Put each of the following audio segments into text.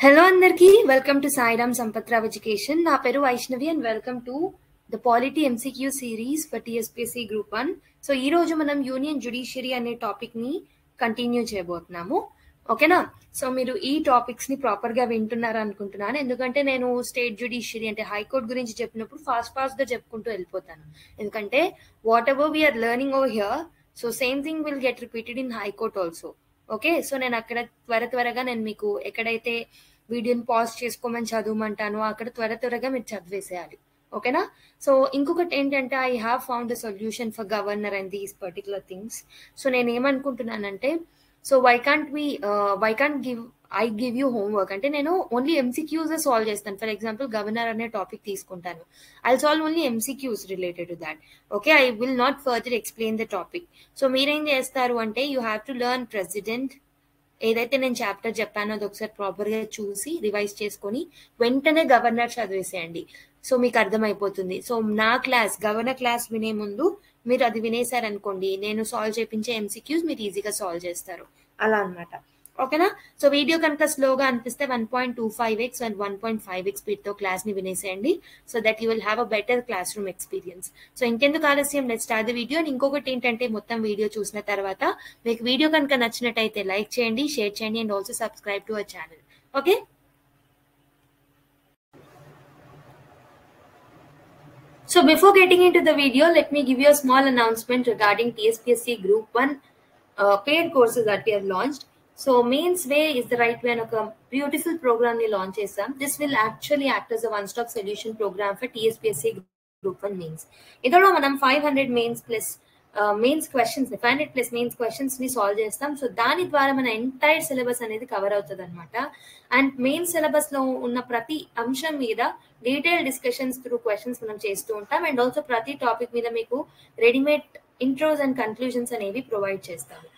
Hello అందరికీ welcome to Sairam సంపత్రావ్ education. నా పేరు Vaishnavi and welcome to the polity MCQ series for TSPSC group 1. So ఈ రోజు మనం యూనియన్ జ్యుడిషియరీ అనే టాపిక్ ని కంటిన్యూ చేయబోతున్నాము. ఓకేనా? సో మీరు ఈ టాపిక్స్ ని ప్రాపర్ గా వింటున్నారు అనుకుంటున్నాను, ఎందుకంటే నేను స్టేట్ జ్యుడిషియరీ అంటే హైకోర్టు గురించి చెప్పినప్పుడు ఫాస్ట్ గా చెప్పుకుంటూ వెళ్ళిపోతాను. ఎందుకంటే whatever we are learning over here, so same thing will get repeated in high court also. Okay, so నేను అక్కడ త్వరగా నేను మీకు ఎక్కడైతే వీడియోని పాజ్ చేసుకోమని చదవమంటాను అక్కడ త్వరగా మీరు చదివేసేయాలి. ఓకేనా? సో ఇంకొకటి ఏంటంటే I have found a solution for governor and these particular things. So నేను ఏమనుకుంటున్నానంటే, so why can't give you homework అంటే నేను ఓన్లీ ఎంసీక్యూస్ సాల్వ్ చేస్తాను. ఫర్ ఎగ్జాంపుల్ గవర్నర్ అనే టాపిక్ తీసుకుంటాను, I solve only MCQs related to that. Okay, I will not further explain the topic. So మీరేం చేస్తారు అంటే you have to learn president. ఏదైతే నేను చాప్టర్ చెప్పానో అది ఒకసారి ప్రాపర్ గా చూసి రివైజ్ చేసుకొని వెంటనే గవర్నర్ చదివేసేయండి. సో మీకు అర్థమైపోతుంది. సో నా గవర్నర్ క్లాస్ వినే ముందు మీరు అది వినేశారనుకోండి, నేను సాల్వ్ చేయించే ఎంసీక్యూస్ మీరు ఈజీగా సాల్వ్ చేస్తారు. అలా అనమాట. ఓకేనా? సో వీడియో కనుక స్లోగా అనిపిస్తే 1.25x అండ్ 1.5x స్పీడ్ తో క్లాస్ ని వినేసేయండి, so that you will have a better classroom experience. So ఇంకెందుకు ఆలస్యం, లెట్స్ స్టార్ట్ ద వీడియో. ఇంకొకటి ఏంటంటే మొత్తం వీడియో చూసిన తర్వాత మీకు వీడియో కనుక నచ్చినట్టయితే లైక్ చేయండి, షేర్ చేయండి and also subscribe to our channel. Okay, so before getting into the video, let me give you a small announcement regarding TSPSC Group 1 paid courses that we have launched. So Mains Way is the right way and a beautiful program we launch chesam. This will actually act as a one-stop solution program for TSPSC Group 1 mains. Idalo manam 500 mains plus mains questions 500 plus mains questions ని solve చేస్తాం. So దాని ద్వారా మన entire syllabus అనేది cover అవుతుంది అనమాట. And main syllabus లో ఉన్న ప్రతి అంశం మీద డీటెయిల్ డిస్కషన్స్ త్రూ క్వశ్చన్స్ మనం చేస్తూ ఉంటాం. అండ్ ఆల్సో ప్రతి టాపిక్ మీద మీకు రెడీమేడ్ ఇంట్రోస్ అండ్ కన్క్లూజన్స్ అనేవి ప్రొవైడ్ చేస్తాము.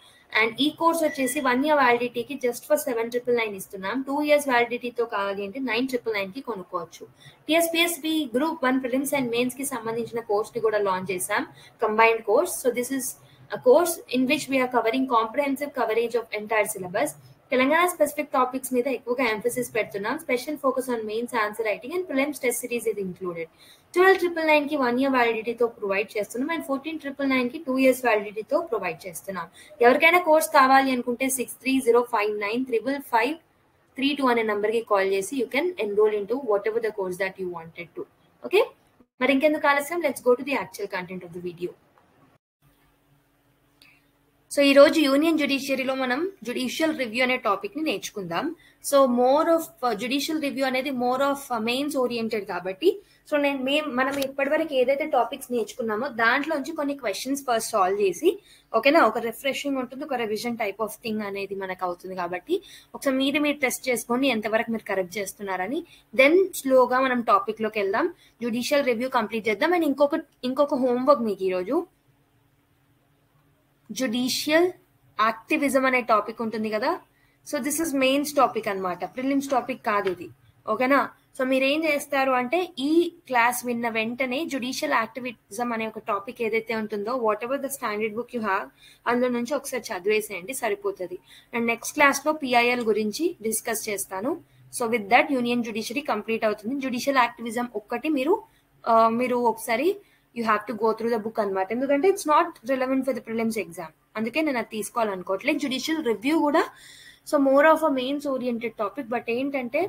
అండ్ ఈ కోర్స్ వచ్చేసి 1 year వ్యాలిడిటీకి జస్ట్ ఫర్ 7,999 ఇస్తున్నాం. 2 years వ్యాలిడిటీతో కావాలి అంటే 9,999 కి కొనుక్కోవచ్చు. TSPSC group 1 prelims and mains కి సంబంధించిన కోర్స్ ని కూడా లాంచ్ చేశాం, combined course. So this is a course in which we are covering comprehensive coverage of entire syllabus. Telangana specific topics మీద ఎక్కువగా ఎంఫసిస్ పెడుతున్నాం. Special focus on mains, answer writing and prelims test series ఇది included. 12,999 కి 1 year వ్యాలిడిటీతో provide చేస్తున్నాం and 14,999 కి 2 years వ్యాలిడిటీతో provide చేస్తున్నాం. ఎవరికైనా course కావాలి అనుకుంటే 63059553 అనే నంబర్ కి కాల్ చేసి you can enrol in to what ever the course that you wanted to. Okay, మరి ఇంకెందుకు ఆలస్యం, let's go to the actual content of the video. So ఈ రోజు యూనియన్ జ్యుడిషియరీలో మనం జ్యుడిషియల్ రివ్యూ అనే టాపిక్ ని నేర్చుకుందాం. So more of judicial review అనేది మోర్ ఆఫ్ మెయిన్స్ ఓరియంటెడ్ కాబట్టి, సో మనం ఇప్పటివరకు ఏదైతే టాపిక్స్ నేర్చుకున్నామో దాంట్లోంచి కొన్ని క్వశ్చన్స్ ఫస్ట్ సాల్వ్ చేసి, ఓకేనా, ఒక రిఫ్రెషింగ్ ఉంటుంది, ఒక రివిజన్ టైప్ ఆఫ్ థింగ్ అనేది మనకు అవుతుంది. కాబట్టి ఒకసారి మీరు టెస్ట్ చేసుకోండి ఎంతవరకు మీరు కరెక్ట్ చేస్తున్నారని. దెన్ స్లోగా మనం టాపిక్ లోకి వెళ్దాం, జ్యుడిషియల్ రివ్యూ కంప్లీట్ చేద్దాం. అండ్ ఇంకొక హోంవర్క్ మీకు ఈరోజు జ్యుడిషియల్ యాక్టివిజం అనే టాపిక్ ఉంటుంది కదా. So this is mains topic అనమాట, ప్రిలిమ్స్ టాపిక్ కాదు ఇది. ఓకేనా? సో మీరు ఏం చేస్తారు అంటే ఈ క్లాస్ విన్న వెంటనే జ్యుడిషియల్ యాక్టివిజం అనే ఒక టాపిక్ ఏదైతే ఉంటుందో what ever the standard book you have అందులో నుంచి ఒకసారి చదివేసేయండి, సరిపోతుంది. అండ్ నెక్స్ట్ క్లాస్ లో పిఐఎల్ గురించి డిస్కస్ చేస్తాను. So with that union judiciary complete అవుతుంది. జ్యుడిషియల్ యాక్టివిజం ఒక్కటి మీరు ఒకసారి you have to go through the book అనమాట, ఎందుకంటే it's not relevant for the prelims exam. అందుకే నేను అది తీసుకోవాలనుకోవట్లేదు. జ్యుడిషియల్ రివ్యూ కూడా so more of a mains oriented topic, but ఏంటంటే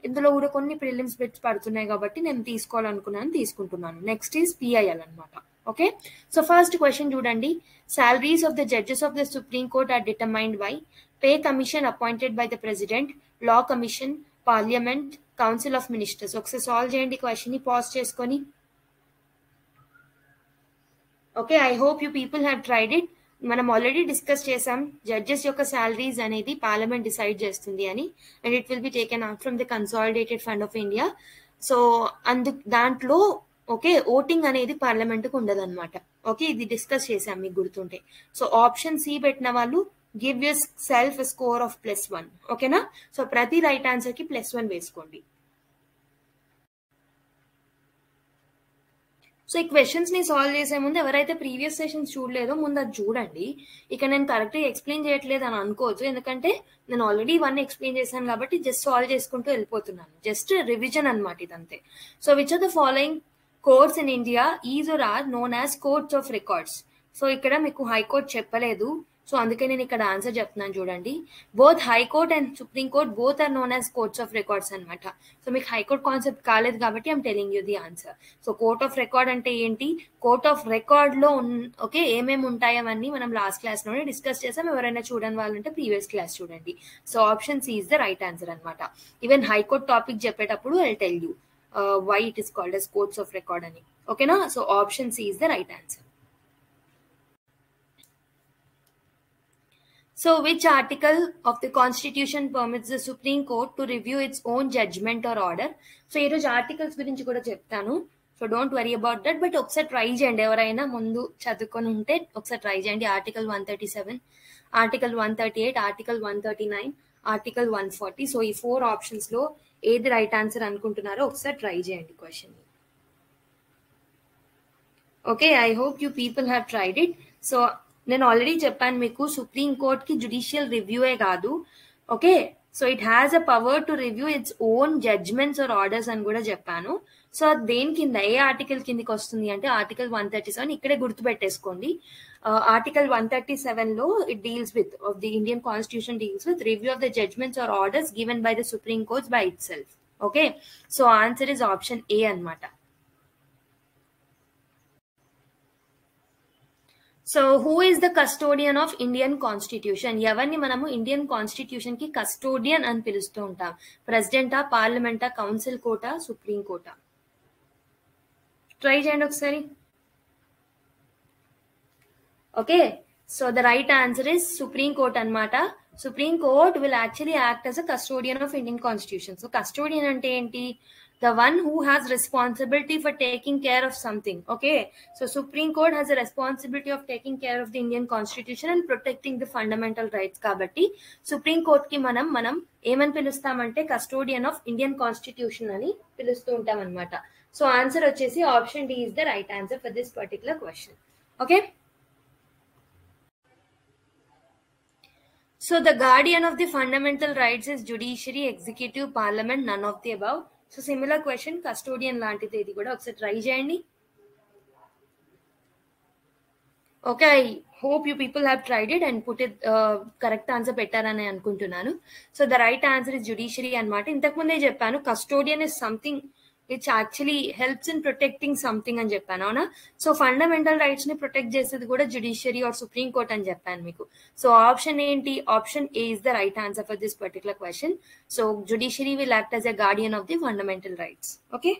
ఇందులో కూడా కొన్ని ప్రిలిమ్స్ బిట్స్ పడుతున్నాయి కాబట్టి నేను తీసుకుంటున్నాను. నెక్స్ట్ ఈజ్ పిఐఎల్ అనమాట. ఓకే, సో ఫస్ట్ క్వశ్చన్ చూడండి. Salaries of the judges of the supreme court are determined by pay commission appointed by the president, law commission, parliament, council of ministers. ఒకసారి solve చేయండి question ని pause చేసుకొని. Okay, I hope you people have tried it. మనం already discuss చేసాం judges యొక్క salaries అనేది parliament decide చేస్తుంది అని, and it will be taken out from the consolidated fund of India. So దాంట్లో ఓకే ఓటింగ్ అనేది పార్లమెంట్ కు ఉండదు అనమాట. ఓకే, ఇది డిస్కస్ చేసాం మీకు గుర్తుంటే. సో ఆప్షన్ సి పెట్టిన వాళ్ళు give yourself score of +1. ఓకేనా? సో ప్రతి రైట్ ఆన్సర్ కి +1 వేసుకోండి. సో ఈ క్వశ్చన్స్ని సాల్వ్ చేసే ముందు ఎవరైతే ప్రీవియస్ సెషన్స్ చూడలేదో ముందు అది చూడండి. ఇక నేను కరెక్ట్గా ఎక్స్ప్లెయిన్ చేయట్లేదు అని అనుకోవచ్చు, ఎందుకంటే నేను ఆల్రెడీ ఇవన్నీ ఎక్స్ప్లెయిన్ చేశాను కాబట్టి జస్ట్ సాల్వ్ చేసుకుంటూ వెళ్ళిపోతున్నాను. జస్ట్ రివిజన్ అనమాట ఇదంతే. So which are the following courts in India is or are known as courts of records? So ఇక్కడ మీకు హైకోర్ట్ చెప్పలేదు, సో అందుకే నేను ఇక్కడ ఆన్సర్ చెప్తున్నాను చూడండి. Both high court and supreme court both are known as courts of records అనమాట. So మీకు హైకోర్ట్ కాన్సెప్ట్ కాలేదు కాబట్టి I'm telling you the answer. So court of record అంటే ఏంటి, కోర్ట్ ఆఫ్ రికార్డ్ లో ఓకే ఏమేమి ఉంటాయి అవన్నీ మనం లాస్ట్ క్లాస్ లోనే డిస్కస్ చేసాం. ఎవరైనా చూడని వాళ్ళు ఉంటే ప్రీవియస్ క్లాస్ చూడండి. So option C is the right answer అనమాట. ఈవెన్ హైకోర్ట్ టాపిక్ చెప్పేటప్పుడు I tell you why it is called as courts of record ani. Okay na? So option C is the right answer. So which article of the constitution permits the Supreme Court to review its own judgment or order? So ee roju articles gurinchi kuda cheptanu, so don't worry about that, but ఒకసారి try చేయండి. ఎవరైనా ముందు చదువుకొని ఉంటే ఒకసారి try చేయండి. Article 137, article 138, article 139, article 140. So ఈ 4 options లో ఏది రైట్ ఆన్సర్ అనుకుంటున్నారో ఒకసారి ట్రై చేయండి question. Okay, I hope you people have tried it. So నేను ఆల్రెడీ చెప్పాను మీకు, సుప్రీం కోర్ట్ కి జుడిషియల్ రివ్యూయే కాదు, okay, so it has a power to review its own judgments or orders అని కూడా చెప్పాను. సో దేని కింద, ఏ ఆర్టికల్ కిందకి వస్తుంది అంటే ఆర్టికల్ 137. ఇక్కడే గుర్తుపెట్టేసుకోండి. ఆర్టికల్ 137 లో it deals with of the Indian constitution deals with review of the judgments or orders given by the supreme courts by itself. Okay, so answer is option A అనమాట. So who is the custodian of Indian constitution? ఎవరిని మనము Indian constitution కి custodian అని పిలుస్తూ ఉంటాం? ప్రెసిడెంటా, పార్లమెంటా, council కోర్టా, సుప్రీం కోర్టా? ట్రై చేయండి ఒకసారి. Okay, so the right answer is supreme court అనమాట. Supreme court will actually act as a custodian of Indian constitution. So custodian అంటే ఏంటి? The one who has responsibility for taking care of something. Okay, so Supreme Court has a responsibility of taking care of the Indian Constitution and protecting the fundamental rights. Kabatti Supreme Court ki మనం ఏమని పిలుస్తామంటే custodian of Indian constitution అని పిలుస్తూ ఉంటాం అనమాట. So answer వచ్చేసి option D is the right answer for this particular question. Okay, so the guardian of the fundamental rights is judiciary, executive, parliament, none of the above. So similar question, custodian లాంటిది ఇది కూడా, ఒకసారి try చేయండి. Okay, I hope you people have tried it and put it correct answer పెట్టారని అనుకుంటున్నాను. So the right answer is judiciary అనమాట. ఇంతకుముందే చెప్పాను custodian is something which actually helps in protecting something అని చెప్పాను, అవునా? సో ఫండమెంటల్ రైట్స్ ని protect చేసేది కూడా జుడిషియరీ ఆర్ సుప్రీం కోర్ట్ అని చెప్పాను మీకు. సో ఆప్షన్ ఏంటి? Option A is the right answer for this particular question. So judiciary will act as a guardian of the fundamental rights. Okay,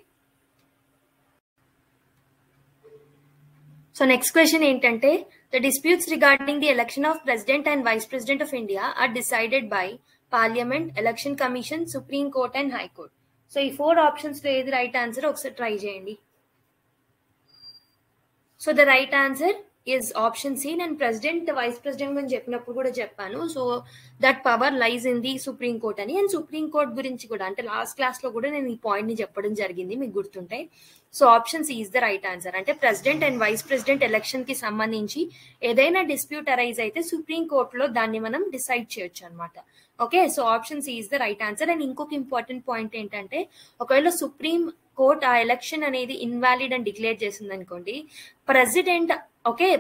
so next question ఏంటంటే, the disputes regarding the election of president and vice president of India are decided by parliament, election commission, supreme court and high court. So ఈ 4 options లో ఏది right answer ఒకసారి try చేయండి. So the right answer is option C. నేను president vice president అని చెప్పినప్పుడు కూడా చెప్పాను, so that power lies in the supreme court అని. అండ్ సుప్రీం కోర్ట్ గురించి కూడా అంటే లాస్ట్ క్లాస్ లో కూడా నేను ఈ పాయింట్ ని చెప్పడం జరిగింది, మీకు గుర్తుంటే. So option C is the right answer. అంటే president and vice president election కి సంబంధించి ఏదైనా డిస్ప్యూట్ అరైజ్ అయితే సుప్రీం కోర్ట్ లో దాన్ని మనం డిసైడ్ చేయొచ్చు అనమాట. Okay, so option C is the right answer. And ఇంకొక ఇంపార్టెంట్ పాయింట్ ఏంటంటే, ఒకవేళ సుప్రీం కోర్ట్ ఆ ఎలక్షన్ అనేది ఇన్వాలిడ్ అని డిక్లేర్ చేసింది అనుకోండి, ప్రెసిడెంట్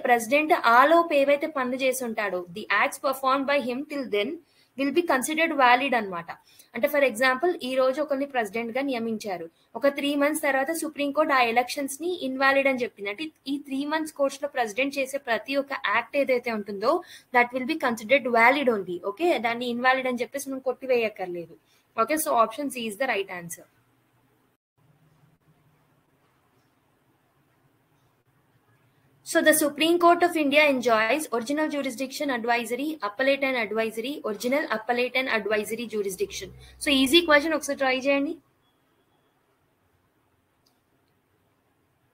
ప్రెసిడెంట్ ఆలోపు ఏవైతే పనులు చేసి ఉంటాడో, the acts perform by him till then will be considered valid అనమాట. అంటే ఫర్ ఎగ్జాంపుల్ ఈ రోజు ఒకరిని ప్రెసిడెంట్ గా నియమించారు, ఒక 3 months తర్వాత సుప్రీం కోర్ట్ ఆ ఎలక్షన్స్ ని ఇన్వాలిడ్ అని చెప్పింది. అంటే ఈ 3 months కోర్స్ లో ప్రెసిడెంట్ చేసే ప్రతి ఒక్క యాక్ట్ ఏదైతే ఉంటుందో that will be considered valid only. Okay, దాన్ని ఇన్వాలిడ్ అని చెప్పేసి మనం కొట్టివేయక్కర్లేదు. Okay, so option C is the right answer. So the Supreme Court of India enjoys original jurisdiction, advisory, appellate and advisory, original, appellate and advisory jurisdiction. So easy question, ఒకసారి try చేయండి.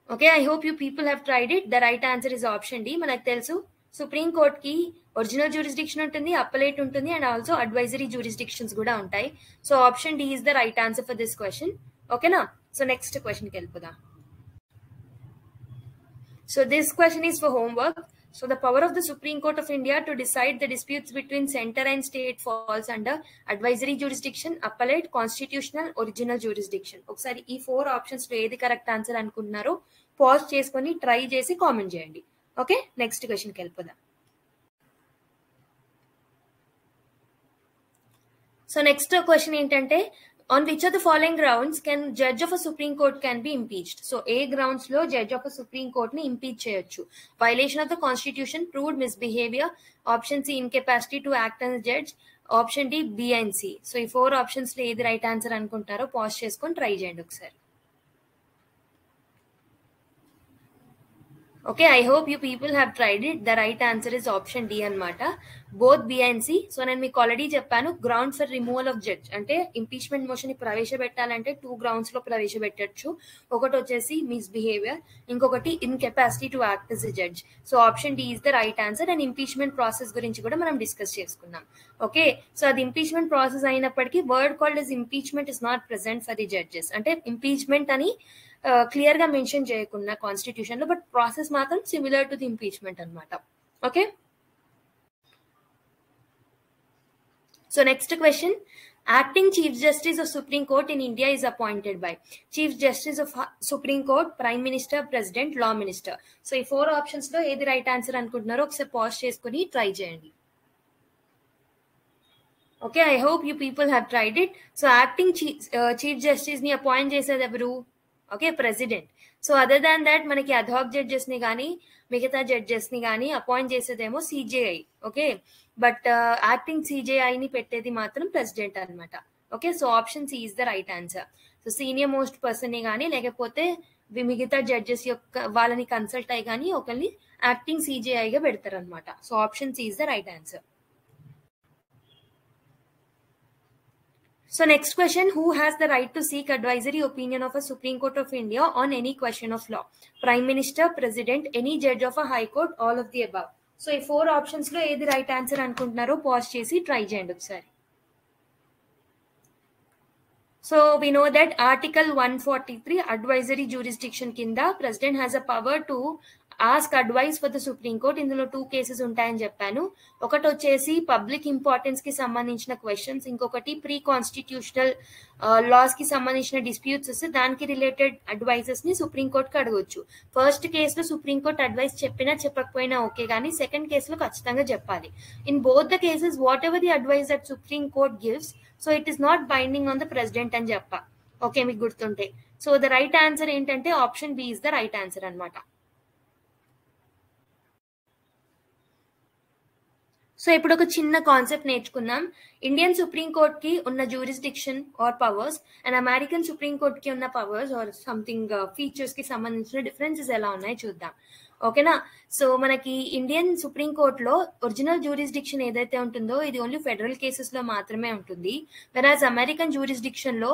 Okay, I hope you people have tried it. The right answer is option D. మనకు తెలుసు supreme court కి original jurisdiction ఉంటుంది, appellate ఉంటుంది, and also advisory jurisdictions కూడా ఉంటాయి. So option D is the right answer for this question. ఓకేనా? So next క్వశ్చన్కి వెళ్ళిపోదాం. So this question is for homework. So the power of the Supreme Court of India to decide the disputes between center and state falls under advisory jurisdiction, appellate, constitutional, original jurisdiction. ఒకసారి ఈ 4 options లో ఏది correct answer అనుకుంటున్నారో pause చేసుకొని try చేసి comment చేయండి. Okay, next question కి వెళ్ళిపోదాం. సో నెక్స్ట్ క్వశ్చన్ ఏంటంటే, on which of the following grounds can judge of a Supreme Court can be impeached? So A grounds లో judge of a Supreme Court ని impeach చేయొచ్చు. Violation of the Constitution, proved misbehavior, option C incapacity to act as judge, option D B and C. So ఈ 4 options లో ఏది right answer అనుకుంటారో pause చేసుకొని try చేయండి ఒకసారి. Okay, I hope you people have tried it. The right answer is option D అన్నమాట, both B and C. So నేను మీకు ఆల్రెడీ చెప్పాను, ground for removal of judge అంటే ఇంపీచ్మెంట్ మోషన్ ని ప్రవేశపెట్టాలంటే 2 గ్రౌండ్స్ లో ప్రవేశపెట్టచ్చు. ఒకటి వచ్చేసి మిస్బిహేవియర్, ఇంకొకటి incapacity to act as a judge. So option D is the right answer. And impeachment process గురించి కూడా మనం డిస్కస్ చేసుకున్నాం. ఓకే, సో అది ఇంపీచ్మెంట్ ప్రాసెస్ అయినప్పటికీ word called as impeachment is not present for the judges. అంటే impeachment అని clear గా mention చేయకుండా కాన్స్టిట్యూషన్ లో, బట్ ప్రాసెస్ మాత్రం సిమిలర్ టు ది ఇంపీచ్మెంట్ అన్నమాట. Okay, so next question, acting chief justice of supreme court in India is appointed by chief justice of supreme court, prime minister, president, law minister. So ఈ 4 options లో ఏది right answer అనుకుంటున్నారో ఒకసారి pause చేసుకుని try చేయండి. Okay, I hope you people have tried it. So acting chief justice ని appoint చేసేది ఎవరు? Okay, president. So other than that మనకి అడ్హాక్ జడ్జెస్ ని కానీ మిగతా జడ్జెస్ ని కానీ అపాయింట్ చేసేదేమో CJI. Okay, but acting CJI ని పెట్టేది మాత్రం ప్రెసిడెంట్ అనమాట. Okay, so option C is the right answer. So senior most person ని కానీ లేకపోతే మిగతా జడ్జెస్ యొక్క వాళ్ళని కన్సల్ట్ అయ్యి కానీ ఒకరిని యాక్టింగ్ సిజేఐగా పెడతారు అనమాట. So option C is the right answer. So next question, who has the right to seek advisory opinion of a Supreme Court of India on any question of law? Prime Minister, President, any judge of a High Court, all of the above. So ఈ 4 options లో ఏది right answer అనుకుంటున్నారో pause చేసి try చేయండి ఒకసారి. So we know that Article 143 advisory jurisdiction కింద President has a power to ask advice for the Supreme Court. ఇందులో 2 cases ఉంటాయని చెప్పాను. ఒకటి వచ్చేసి పబ్లిక్ ఇంపార్టెన్స్ కి సంబంధించిన క్వశ్చన్స్, ఇంకొకటి ప్రీ కాన్స్టిట్యూషనల్ లాస్ కి సంబంధించిన డిస్ప్యూట్స్ వస్తే దానికి రిలేటెడ్ అడ్వైజెస్ ని సుప్రీం కోర్ట్ కి అడగొచ్చు. ఫస్ట్ కేసులో సుప్రీం కోర్ట్ అడ్వైస్ చెప్పినా చెప్పకపోయినా ఓకే, కానీ సెకండ్ కేసులో ఖచ్చితంగా చెప్పాలి. In both the cases whatever the advice that supreme court gives, so it is not binding on the president అని చెప్పా. ఓకే, మీకు గుర్తుంటే. సో ద రైట్ ఆన్సర్ ఏంటంటే option B is the right answer అనమాట. So ఇప్పుడు ఒక చిన్న concept నేర్చుకుందాం. ఇండియన్ సుప్రీం కోర్ట్ కి ఉన్న jurisdiction or powers and American supreme court కి ఉన్న పవర్స్ ఆర్ సంథింగ్ ఫీచర్స్ కి సంబంధించిన డిఫరెన్సెస్ ఎలా ఉన్నాయో చూద్దాం. ఓకేనా? సో మనకి ఇండియన్ సుప్రీం కోర్ట్ లో ఒరిజినల్ జ్యూరిస్డిక్షన్ ఏదైతే ఉంటుందో ఇది ఓన్లీ ఫెడరల్ కేసెస్ లో మాత్రమే ఉంటుంది. వెరాజ్ అమెరికన్ జ్యూరిస్డిక్షన్ లో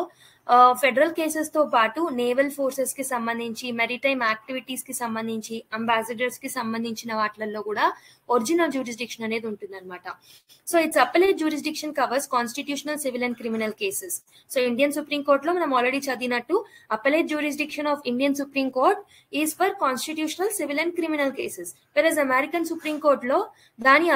ఫెడరల్ కేసెస్ తో పాటు నేవల్ ఫోర్సెస్ కి సంబంధించి, మెరిటైమ్ యాక్టివిటీస్ కి సంబంధించి, అంబాసిడర్స్ కి సంబంధించిన వాటిల్లో కూడా ఒరిజినల్ జ్యూరిస్డిక్షన్ అనేది ఉంటుంది అనమాట. So its appellate jurisdiction covers constitutional, civil and criminal cases. So Indian supreme court లో మనం ఆల్రెడీ చదివినట్టు appellate jurisdiction of Indian supreme court is for constitutional, civil and criminal cases. Whereas American supreme court లో దాని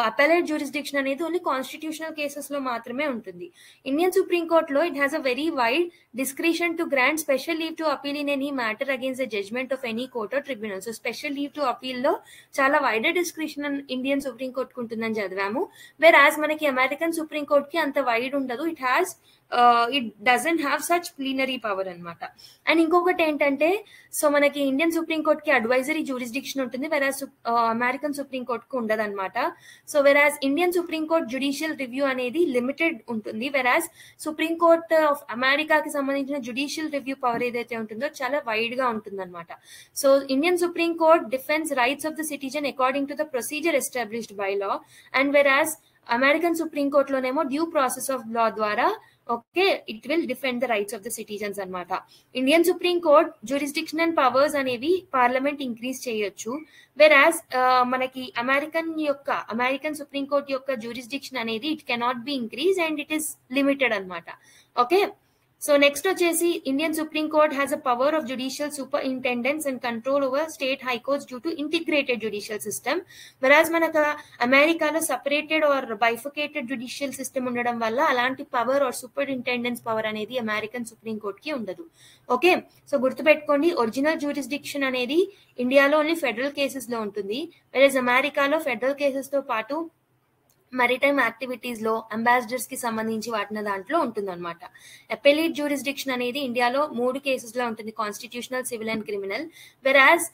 appellate jurisdiction అనేది only constitutional cases లో మాత్రమే ఉంటుంది. Indian supreme court లో it has a very wide discretion to grant special leave to appeal in any matter against the judgment of any court or tribunal. So special leave to appeal లో చాలా wider discretion Indian supreme court కు ఉంటుందని చదివాము. Whereas మనకి American supreme court కి అంత wide ఉండదు. It doesn't have such plenary power అనమాట. అండ్ ఇంకొకటి ఏంటంటే, సో మనకి ఇండియన్ సుప్రీం కోర్ట్ కి అడ్వైజరీ జ్యూరిస్డిక్షన్ ఉంటుంది, వెరాజ్ అమెరికన్ సుప్రీం కోర్ట్ కు ఉండదు అనమాట. సో వెరాజ్ Indian supreme court judicial review అనేది లిమిటెడ్ ఉంటుంది, వెరాజ్ సుప్రీం కోర్ట్ ఆఫ్ అమెరికాకి సంబంధించిన జ్యుడిషియల్ రివ్యూ పవర్ ఏదైతే ఉంటుందో చాలా వైడ్ గా ఉంటుంది అనమాట. So Indian supreme court defends rights of the citizen according to the procedure established by law, and whereas American supreme court లోనేమో డ్యూ ప్రాసెస్ ఆఫ్ లా ద్వారా okay it will defend the rights of the citizens అనమాట. Indian supreme court jurisdiction and powers అనేవి parliament increase చేయొచ్చు, whereas మనకి American supreme court యొక్క jurisdiction అనేది it cannot be increase and it is limited అనమాట. Okay, so next వచ్చేసి Indian supreme court has a power of judicial superintendence and control over state high courts due to integrated judicial system. Whereas మనకు అమెరికాలో separated or bifurcated judicial system ఉండడం వల్ల అలాంటి power or superintendence power అనేది American supreme court కి ఉండదు. Okay, so గుర్తుపెట్టుకోండి, original jurisdiction అనేది ఇండియాలో ఓన్లీ ఫెడరల్ కేసెస్ లో ఉంటుంది, వెరాజ్ అమెరికాలో ఫెడరల్ కేసెస్ తో పాటు మరిటైమ్ యాక్టివిటీస్ లో అంబాసిడర్స్ కి సంబంధించి వాటిన దాంట్లో ఉంటుందన్నమాట. అపెలేట్ జ్యూరిస్డిక్షన్ అనేది ఇండియాలో 3 కేసెస్ లో ఉంటుంది, కాన్స్టిట్యూషనల్, సివిల్ అండ్ క్రిమినల్. వెరాజ్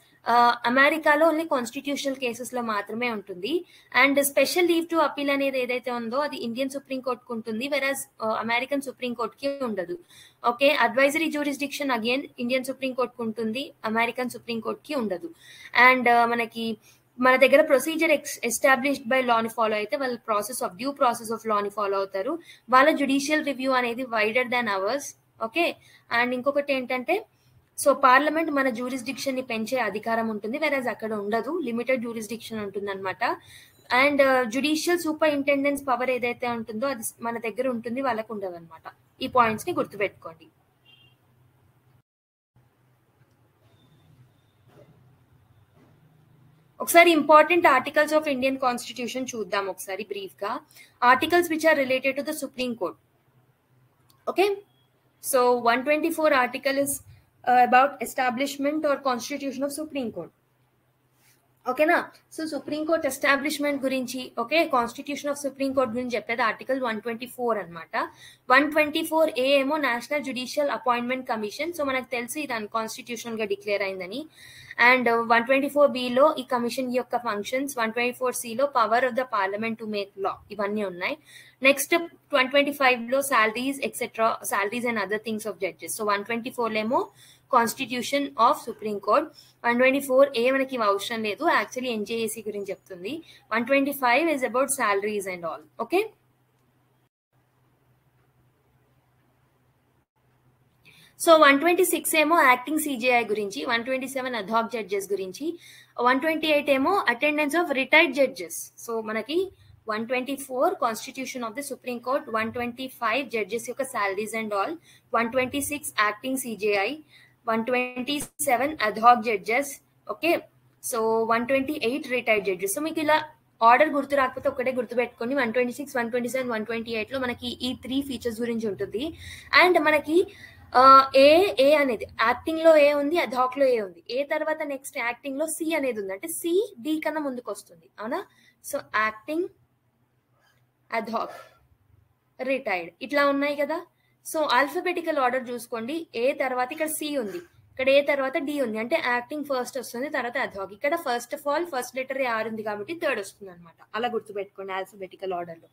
అమెరికాలో ఓన్లీ కాన్స్టిట్యూషనల్ కేసెస్ లో మాత్రమే ఉంటుంది. And special leave to appeal అనేది ఏదైతే ఉందో అది ఇండియన్ సుప్రీం కోర్ట్ కు ఉంటుంది, వెరాజ్ అమెరికన్ సుప్రీం కోర్ట్ కి ఉండదు. Okay, advisory jurisdiction again Indian supreme court కు ఉంటుంది, అమెరికన్ సుప్రీం కోర్ట్ కి ఉండదు. అండ్ మన దగ్గర ప్రొసీజర్ ఎస్టాబ్లిష్డ్ బై లాని ఫాలో అయితే వాళ్ళు డ్యూ ప్రాసెస్ ఆఫ్ లాని ఫాలో అవుతారు. వాళ్ళ జుడిషియల్ రివ్యూ అనేది wider than hours. Okay, and ఇంకొకటి ఏంటంటే, సో పార్లమెంట్ మన జ్యూరిస్డిక్షన్ ని పెంచే అధికారం ఉంటుంది, వెరాజ్ అక్కడ ఉండదు, లిమిటెడ్ జ్యూరిస్డిక్షన్ ఉంటుంది అనమాట. అండ్ జుడిషియల్ సూపరింటెండెన్స్ పవర్ ఏదైతే ఉంటుందో అది మన దగ్గర ఉంటుంది, వాళ్ళకు ఉండదు అనమాట. ఈ పాయింట్స్ ని గుర్తుపెట్టుకోండి. ఒకసారి important articles of Indian constitution చూద్దాం ఒకసారి బ్రీఫ్ గా. Articles which are related to the supreme court. Okay, so 124 article is about establishment or constitution of supreme court. ఓకేనా, సో సుప్రీం కోర్ట్ ఎస్టాబ్లిష్మెంట్ గురించి, okay, constitution of supreme court గురించి చెప్పేది article 124 అనమాట. 124A ఏమో national judicial appointment commission. So మనకు తెలిసి ఇది unconstitutional గా డిక్లేర్ అయిందని. అండ్ 124B లో ఈ కమిషన్ యొక్క ఫంక్షన్స్, 124C లో power of the parliament to make law, ఇవన్నీ ఉన్నాయి. నెక్స్ట్ 125 లో salaries etcetera, salaries and other things of judges. So 124 ఏమో constitution of supreme court. 124A మనకి అవసరం లేదు, యాక్చువల్లీ ఎన్జేఏసీ గురించి చెప్తుంది. 125 is about salaries and all. Okay, so 126 ఏమో యాక్టింగ్ సిజేఐ గురించి, 127 అడ్హాక్ జడ్జెస్ గురించి, 128 ఏమో attendance of retired judges. So మనకి 124 constitution of the supreme court, 125 judges యొక్క salaries and all, 126 acting CJI, 127 ad hoc judges. Okay, so 128 retired judges. So మీకు ఇలా order గుర్తు రాకపోతే ఒకటే గుర్తుపెట్టుకొని 126, 127, 128 లో మనకి ఈ 3 ఫీచర్స్ గురించి ఉంటుంది. అండ్ మనకి ఏ అనేది యాక్టింగ్ లో ఏ ఉంది, అడ్హాక్ లో ఏ ఉంది, ఏ తర్వాత నెక్స్ట్ యాక్టింగ్ లో సి అనేది ఉంది, అంటే సి డి కన్నా ముందుకు వస్తుంది, అవునా. సో యాక్టింగ్, అడ్హాక్, రిటైర్డ్ ఇట్లా ఉన్నాయి కదా. సో ఆల్ఫాబెటికల్ ఆర్డర్ చూసుకోండి, ఏ తర్వాత ఇక్కడ సి ఉంది, ఇక్కడ ఏ తర్వాత డి ఉంది, అంటే యాక్టింగ్ ఫస్ట్ వస్తుంది, తర్వాత అడ్హాక్. ఇక్కడ first of all first letter R ఉంది కాబట్టి థర్డ్ వస్తుంది అనమాట. అలా గుర్తుపెట్టుకోండి ఆల్ఫాబెటికల్ ఆర్డర్ లో.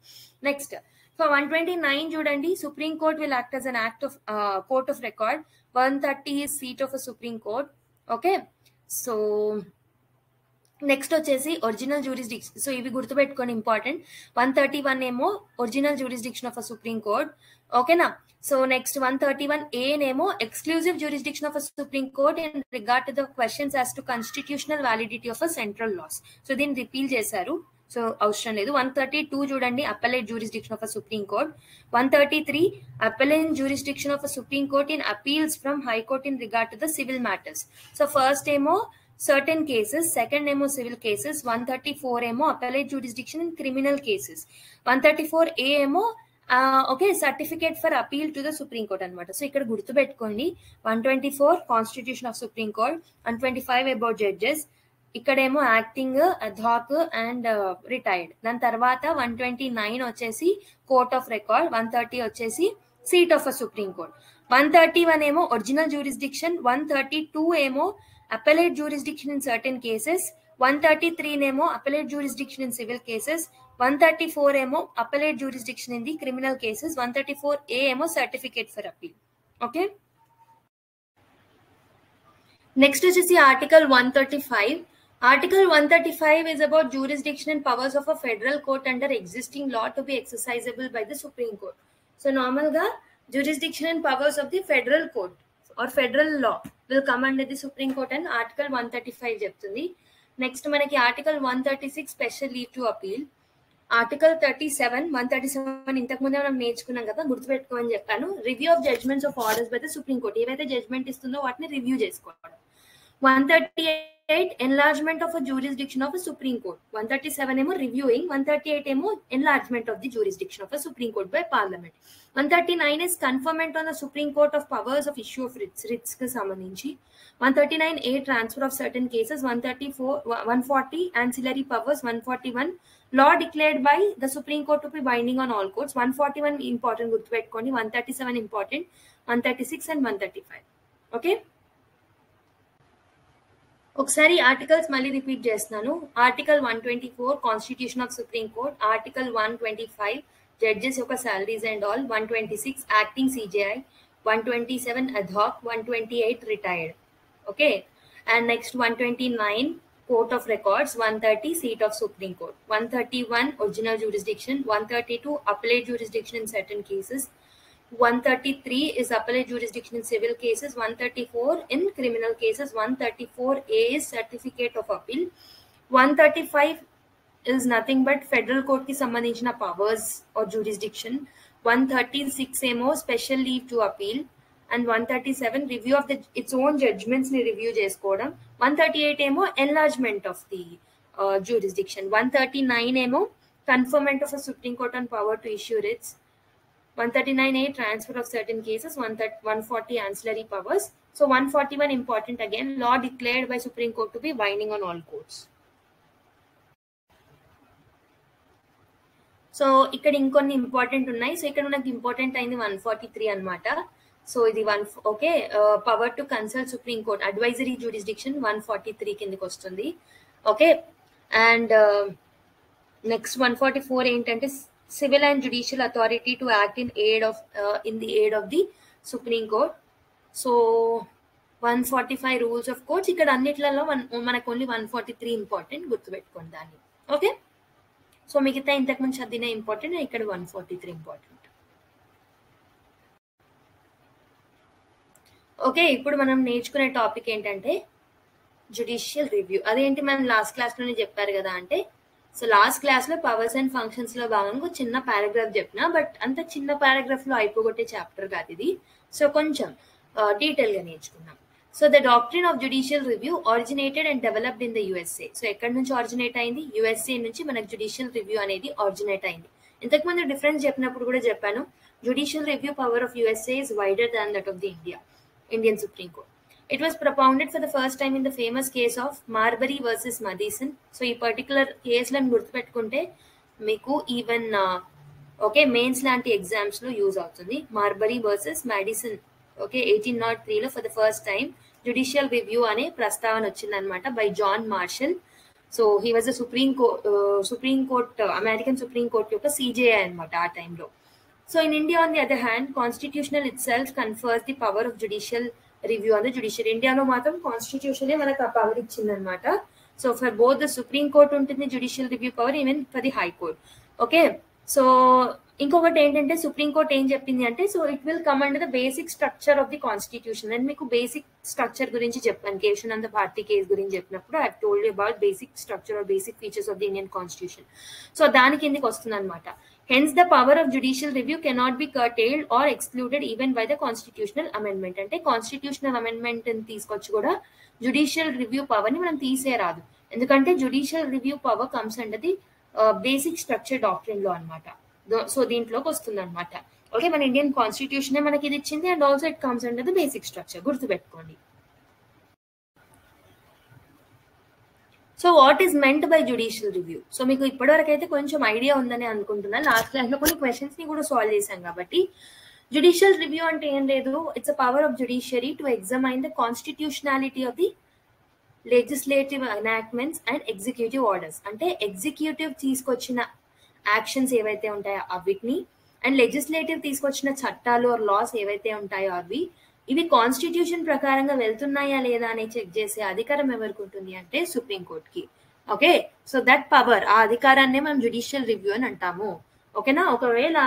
నెక్స్ట్ ఫర్ 129 చూడండి, supreme court will act as an act of court of record. 130 is seat of a supreme court. Okay, so next వచ్చేసి original jurisdiction. So ఇవి గుర్తుపెట్టుకొని ఇంపార్టెంట్. 131 ఏమో original jurisdiction of a supreme court. ఓకేనా, so next 131A నేమో exclusive jurisdiction of a supreme court in regard to the questions as to constitutional validity of a central laws. So దీన్ని repeal చేశారు, so అవసరం లేదు. 132 చూడండి, appellate jurisdiction of a supreme court. 133 appellate jurisdiction of a supreme court in appeals from high court in regard to the civil matters. So first ఏమో certain cases, second ఏమో civil cases, 134 ఏమో appellate jurisdiction in criminal cases, 134A ఏమో okay certificate for appeal to the supreme court అనమాట. So ఇక్కడ గుర్తుపెట్టుకోండి, 124 constitution of supreme court, 125 about judges, ఇక్కడేమో acting, ad hoc and retired. దాని తర్వాత 129 వచ్చేసి కోర్ట్ ఆఫ్ రికార్డ్, 130 వచ్చేసి seat of a supreme court, 131 ఏమో ఒరిజినల్ జ్యూరిస్డిక్షన్, 132 ఏమో appellate jurisdiction in certain cases, 133 ఏమో appellate jurisdiction in civil cases, 134 ఏమో appellate jurisdiction in the criminal cases, 134A ఏమో certificate for appeal. Okay, next వచ్చేసి article 135. Article 135 is about jurisdiction and powers of a federal court under existing law to be exercisable by the Supreme Court. So normal గా jurisdiction and powers of the federal court or federal law will come under the Supreme Court and Article 135 చెప్తుంది. Next మనకి article 136 special leave to appeal. Article 137 ఇంతకు ముందే మనం నేర్చుకున్నాం కదా, గుర్తుపెట్టుకోమని చెప్పాను. Review of judgments of orders by the supreme court. ఏవైతే జడ్జ్మెంట్ ఇస్తుందో వాటిని రివ్యూ చేసుకోవడం. 138 enlargement of a jurisdiction of a Supreme Court. 137 ఏమో reviewing, 138 ఏమో enlargement of the jurisdiction of a Supreme Court by Parliament. 139 is conferment on the Supreme Court of powers of issue of writs కి సంబంధించి. 139A transfer of certain cases. 140 ancillary powers. 141 law declared by the Supreme Court to be binding on all courts. 141 important గుర్తుపెట్టుకోండి, 137 important, 136 and 135. Okay, ఒకసారి articles మళ్ళీ repeat చేస్తున్నాను. Article 124 constitution of supreme court. Article 125 judges యొక్క salaries and all. 126 acting CJI. 127 ad hoc. 128 retired. Okay, and next 129 court of records. 130 seat of supreme court. 131 original jurisdiction. 132 appellate jurisdiction in certain cases. 133 is appellate jurisdiction in civil cases. 134 in criminal cases. 134A is certificate of appeal. 135 is nothing but federal court ki sambandhinchina powers or jurisdiction. 136 ఏమో special leave to appeal, and 137 review of its own judgments ni review chesukodam. 138 ఏమో enlargement of the jurisdiction. 139 ఏమో conferment of a Supreme Court on power to issue writs. 139A transfer of certain cases. 140 ancillary powers. So 141 important again, law declared by Supreme Court to be binding on all courts. So ఇక్కడ ఇంకొన్ని important ఉన్నాయి. So ఇక్కడ మనకి important అయింది 143 అనమాట. So ఇది okay, power to consult supreme court advisory jurisdiction 143 కిందకి వస్తుంది. ఓకే, అండ్ నెక్స్ట్ 144 ఏంటంటే civil and judicial authority to act in the aid of the Supreme Court. So 145 rules of courts. ఇక్కడ అన్నిట్లలో మనకు ఓన్లీ 143 ఇంపార్టెంట్, గుర్తుపెట్టుకోండి దాన్ని. Okay, so మిగతా ఇంతకుముందు చదివిన ఇంపార్టెంట్, ఇక్కడ 143 ఇంపార్టెంట్. ఓకే, ఇప్పుడు మనం నేర్చుకునే టాపిక్ ఏంటంటే జుడిషియల్ రివ్యూ. అదేంటి మనం లాస్ట్ క్లాస్లోనే చెప్పారు కదా అంటే, సో లాస్ట్ క్లాస్లో పవర్స్ అండ్ ఫంక్షన్స్ లో భాగంగా చిన్న పారాగ్రాఫ్ చెప్పిన, బట్ అంత చిన్న పారాగ్రాఫ్ లో అయిపోగొట్టే చాప్టర్ కాదు ఇది. సో కొంచెం డీటెయిల్ గా నేర్చుకున్నాం. So the doctrine of judicial review originated and developed in the USA. So ఎక్కడి నుంచి ఆరిజినేట్ అయింది? యుఎస్ఏ నుంచి మనకు జుడిషియల్ రివ్యూ అనేది ఆరిజినేట్ అయింది. ఇంతకుముందు డిఫరెన్స్ చెప్పినప్పుడు కూడా చెప్పాను, judicial review power of USA is wider than that of the Indian supreme court. It was propounded for the first time in the famous case of Marbury versus Madison. So ఈ particular కేసులను గుర్తుపెట్టుకుంటే మీకు even okay mains లాంటి exams లో use అవుతుంది. Marbury versus Madison. Okay, 1803లో for the first time judicial review అనే ప్రస్తావన వచ్చిందనమాట by John Marshall. So he was the supreme court American supreme court యొక్క సిజేఐ అనమాట ఆ టైంలో. So in India on the other hand constitutional itself confers the power of judicial review on the judiciary. ఇండియాలో మాత్రం constitution మనకు ఆ power ఇచ్చిందనమాట. So for both the supreme court ఉంటుంది judicial review power, even for the high court. Okay, so ఇంకొకటి ఏంటంటే supreme court ఏం చెప్పింది అంటే, so it will come under the basic structure of the constitution. నేను మీకు బేసిక్ స్ట్రక్చర్ గురించి చెప్పాను కేశవానంద భారతి కేసు గురించి చెప్పినప్పుడు. I told you about basic structure or basic features of the Indian constitution. So దాని కిందకి వస్తుంది అనమాట. Hence, the power of judicial review cannot be curtailed or excluded even by the constitutional amendment. అంటే constitutional amendment తీసుకొచ్చి కూడా judicial review power ని మనం తీసేరాదు. ఎందుకంటే judicial review power comes under the basic structure doctrine లో అనమాట. సో దీంట్లోకి వస్తుంది అనమాట. ఓకే, మన ఇండియన్ కాన్స్టిట్యూషన్ మనకి ఇది ఇచ్చింది, and also it comes under the basic structure, గుర్తుపెట్టుకోండి. So what is meant by judicial review? So మీకు ఇప్పటివరకు అయితే కొంచెం ఐడియా ఉందని అనుకుంటున్నాను. లాస్ట్ క్లాస్ లో కొన్ని క్వశ్చన్స్ ని కూడా సాల్వ్ చేశాం కాబట్టి. జుడిషియల్ రివ్యూ అంటే ఏం లేదు, it's a power of judiciary to ఎగ్జామైన్ the constitutionality of the legislative enactments and executive orders. అంటే ఎగ్జిక్యూటివ్ తీసుకొచ్చిన యాక్షన్స్ ఏవైతే ఉంటాయో అవిటిని, అండ్ లెజిస్లేటివ్ తీసుకొచ్చిన చట్టాలు ఆర్ లాస్ ఏవైతే ఉంటాయో అవి, ఇవి కాన్స్టిట్యూషన్ ప్రకారంగా వెళ్తున్నాయా లేదా అని చెక్ చేసే అధికారం ఎవరికి ఉంటుంది అంటే సుప్రీం కోర్ట్ కి. ఓకే, సో దట్ పవర్, ఆ అధికారాన్నే మనం జుడిషియల్ రివ్యూ అని అంటాము. ఓకేనా, ఒకవేళ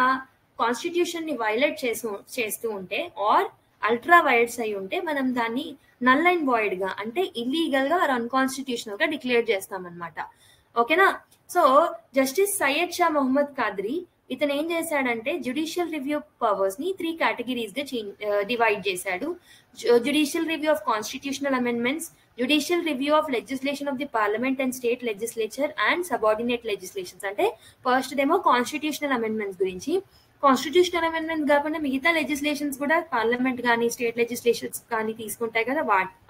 కాన్స్టిట్యూషన్ ని వైలేట్ చేస్తూ ఉంటే ఆర్ అల్ట్రా వైడ్స్ అయి ఉంటే మనం దాన్ని నల్ అండ్ వాయిడ్ గా, అంటే ఇల్లీగల్ గా ఆర్ అన్కాన్స్టిట్యూషనల్ గా డిక్లేర్ చేస్తాం అనమాట. ఓకేనా. సో జస్టిస్ సయ్యద్ షా మొహమ్మద్ ఖాద్రీ ఇతను ఏం చేశాడంటే జ్యుడిషియల్ రివ్యూ పవర్స్ ని 3 కేటగిరీస్ గా డివైడ్ చేశాడు. Judicial review of constitutional amendments, judicial review of legislation of the parliament and state legislature and subordinate legislations. అంటే ఫస్ట్ ఏమో కాన్స్టిట్యూషనల్ అమెండ్మెంట్స్ గురించి, కాన్స్టిట్యూషనల్ అమెండ్మెంట్ కాకుండా మిగతా లెజిస్లేషన్స్ కూడా పార్లమెంట్ కానీ స్టేట్ లెజిస్లేషన్స్ కానీ తీసుకుంటాయి కదా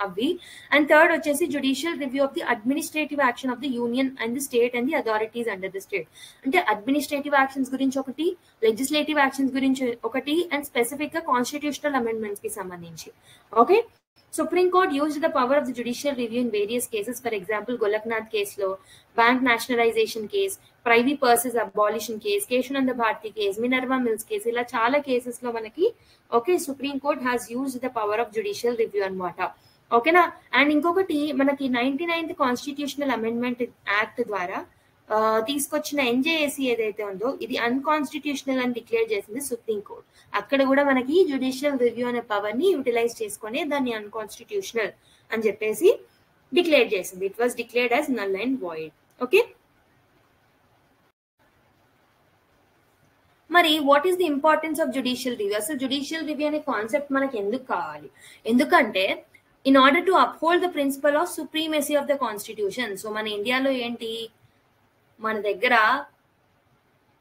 అవి. అండ్ థర్డ్ వచ్చేసి judicial review of the administrative action of the union and the state and the authorities under the state. అంటే అడ్మినిస్ట్రేటివ్ యాక్షన్స్ గురించి ఒకటి, లెజిస్లేటివ్ యాక్షన్స్ గురించి ఒకటి, అండ్ స్పెసిఫిక్ గా కాన్స్టిట్యూషనల్ అమెండ్మెంట్స్ కి సంబంధించి. Okay. Supreme Court used the power of the judicial review in various cases. For example, Golaknath case law, bank nationalization case, privy purses abolition case, Keshananda Bharti case, Minerva Mills case, ఇలా చాలా cases లో మనకి okay supreme court has used the power of judicial review అన్నమాట. ఓకేనా. And ఇంకొకటి మనకి 99th constitutional amendment act ద్వారా తీసుకొచ్చిన ఎన్జేఏసీ ఏదైతే ఉందో ఇది అన్కాన్స్టిట్యూషనల్ అని డిక్లేర్ చేసింది సుప్రీం కోర్ట్. అక్కడ కూడా మనకి జ్యుడిషియల్ రివ్యూ అనే పవర్ ని యూటిలైజ్ చేసుకొని దాన్ని అన్కాన్స్టిట్యూషనల్ అని చెప్పేసి డిక్లేర్ చేసింది. It was declared as null and void. Okay. మరి what is the importance of judicial review? అసలు జ్యుడిషియల్ రివ్యూ అనే కాన్సెప్ట్ మనకి ఎందుకు కావాలి? ఎందుకంటే in order to uphold the principle of supremacy of the constitution. So మన ఇండియాలో ఏంటి, మన దగ్గర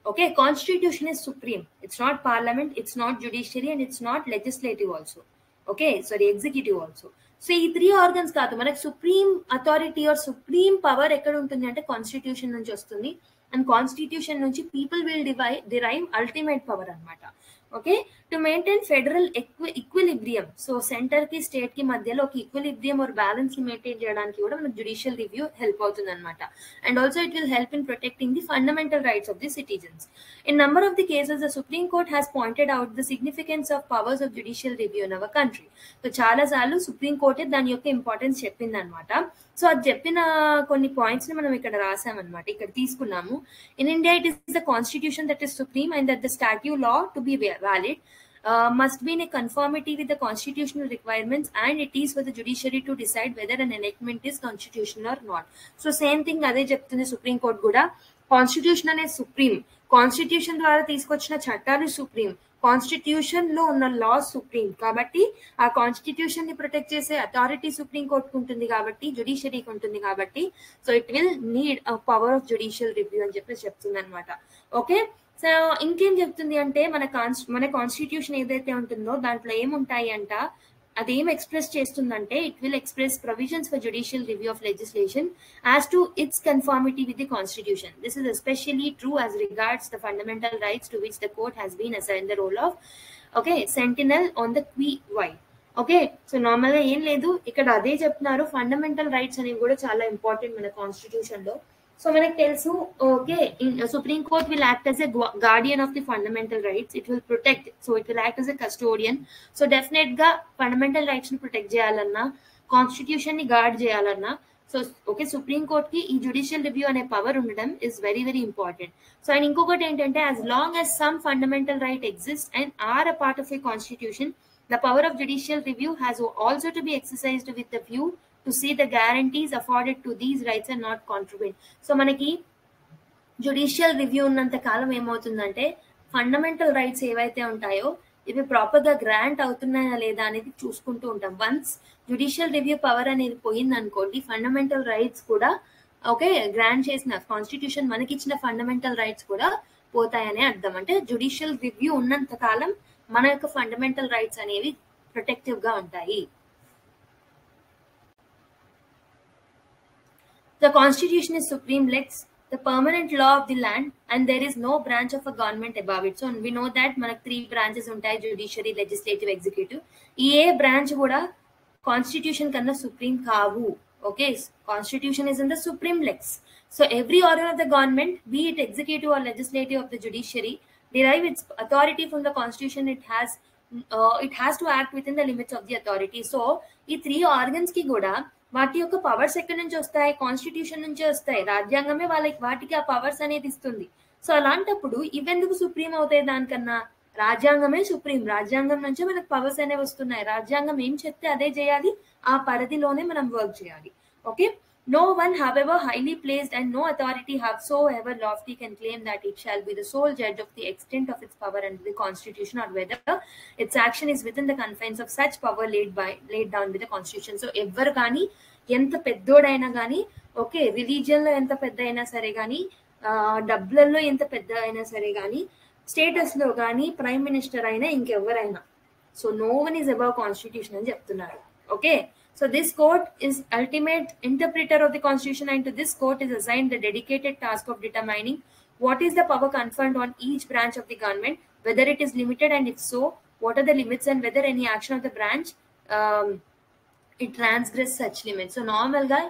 okay constitution is supreme. It's not parliament, it's not judiciary and it's not legislative also. Okay sorry executive also. So ఈ 3 organs కాదు, మనకి supreme authority or supreme power ఎక్కడ ఉంటుంది అంటే కాన్స్టిట్యూషన్ నుంచి వస్తుంది. అండ్ కాన్స్టిట్యూషన్ నుంచి people will derive ultimate power అనమాట. Okay. To maintain federal equilibrium. So centre కి స్టేట్ కి మధ్యలో ఒక ఈక్విలిబ్రియం ఆర్ బ్యాలెన్స్ ని మెయింటైన్ చేయడానికి కూడా మనకు జ్యుడిషియల్ రివ్యూ హెల్ప్ అవుతుంది అనమాట. And also it will help in protecting the fundamental rights of the citizens. In number of the cases the supreme court has pointed out the significance of powers of judicial review in our country. So చాలా సార్లు supreme కోర్టే దాని యొక్క importance చెప్పింది అనమాట. So అది చెప్పిన కొన్ని points ని మనం ఇక్కడ రాసామన్నమాట, ఇక్కడ తీసుకున్నాము. In India it is the constitution that is supreme and that the statute law to be valid must be in a conformity with the constitutional requirements and it is for the judiciary to decide whether an enactment is constitutional or not. So same thing అదే చెప్తుంది supreme court కూడా. Constitution అనేది supreme, constitution ద్వారా తీసుకొచ్చిన చట్టాలు supreme, constitution లో ఉన్న లా supreme. కాబట్టి ఆ కాన్స్టిట్యూషన్ ని ప్రొటెక్ట్ చేసే అథారిటీ సుప్రీం కోర్టుకు ఉంటుంది కాబట్టి, జ్యుడిషియరీకి ఉంటుంది కాబట్టి, so it will need power of judicial review అని చెప్పి చెప్తుంది అనమాట. ఓకే. సో ఇంకేం చెప్తుంది అంటే మన కాన్స్టిట్యూషన్ ఏదైతే ఉంటుందో దాంట్లో ఏముంటాయి అంట, అదేం ఎక్స్ప్రెస్ చేస్తుందంటే it will express provisions for judicial review of legislation as to its conformity with the constitution. This is especially true as regards the fundamental rights to which the court has been assign the role of okay sentinel on the qui vive. Okay. So normal గా ఏం లేదు, ఇక్కడ అదే చెప్తున్నారు. Fundamental rights అనేవి కూడా చాలా important మన కాన్స్టిట్యూషన్ లో. సో మనకు తెలుసు okay supreme court will act as a guardian of the fundamental rights. It will protect, so it will act as a custodian. So definite గా ఫండమెంటల్ రైట్స్ ని protect చేయాలన్నా, కాన్స్టిట్యూషన్ ని gourd చేయాలన్నా, so okay supreme court కి ఈ judicial review అనే power ఉండడం is very very important. So and ఇంకొకటి ఏంటంటే as long as some fundamental right exists and are a part of a constitution, the power of judicial review has also to be exercised with the view to see the guarantees afforded to these rights are not contravened. So మనకి judicial review ఉన్నంత కాలం ఏమవుతుందంటే fundamental rights ఏవైతే ఉంటాయో ఇవి proper గా grant అవుతున్నాయా లేదా అనేది చూసుకుంటూ ఉంటాం. వన్స్ జ్యుడిషియల్ రివ్యూ పవర్ అనేది పోయింది అనుకోండి, ఫండమెంటల్ రైట్స్ కూడా ఓకే గ్రాంట్ చేసిన కాన్స్టిట్యూషన్ మనకి ఇచ్చిన ఫండమెంటల్ రైట్స్ కూడా పోతాయనే అర్థం. అంటే జ్యుడిషియల్ రివ్యూ ఉన్నంత కాలం మన యొక్క ఫండమెంటల్ రైట్స్ అనేవి ప్రొటెక్టివ్ గా ఉంటాయి. The constitution is supreme lex, the permanent law of the land, and there is no branch of a government above it. So we know that మనకు 3 branches ఉంటాయి, judiciary, legislative, executive. ఈ ఏ branch కూడా constitution కన్నా supreme కావు. Okay. Constitution is in the supreme lex. So every organ of the government, be it executive or legislative of the judiciary, derive its authority from the constitution. It has to act within the limits of the authority. So ఈ 3 organs కి కూడా వాటి యొక్క powers ఎక్కడి నుంచి వస్తాయి, constitution నుంచి వస్తాయి. రాజ్యాంగమే వాటికి ఆ పవర్స్ అనేది ఇస్తుంది. సో అలాంటప్పుడు ఇవెందుకు సుప్రీం అవుతాయి దానికన్నా? రాజ్యాంగమే సుప్రీం, రాజ్యాంగం నుంచే మనకు పవర్స్ అనేవి వస్తున్నాయి. రాజ్యాంగం ఏం చెప్తే అదే చేయాలి, ఆ పరిధిలోనే మనం వర్క్ చేయాలి. Okay. No one, however highly placed, and no authority howsoever lofty can claim that it shall be the sole judge of the extent of its power under the Constitution, or whether its action is within the confines of such power laid down by the Constitution. So ఎవరు కానీ ఎంత పెద్దోడైనా కానీ, okay, రిలీజియన్లో ఎంత పెద్ద అయినా సరే కానీ, డబ్బులలో ఎంత పెద్ద అయినా సరే కానీ, స్టేటస్లో కానీ, ప్రైమ్ మినిస్టర్ అయినా ఇంకెవరైనా, so no one is above constitution అని చెప్తున్నారు. Okay, so this court is ultimate interpreter of the Constitution, and to this court is assigned the dedicated task of determining what is the power conferred on each branch of the government, whether it is limited, and if so, what are the limits, and whether any action of the branch it transgress such limits. So normal guy,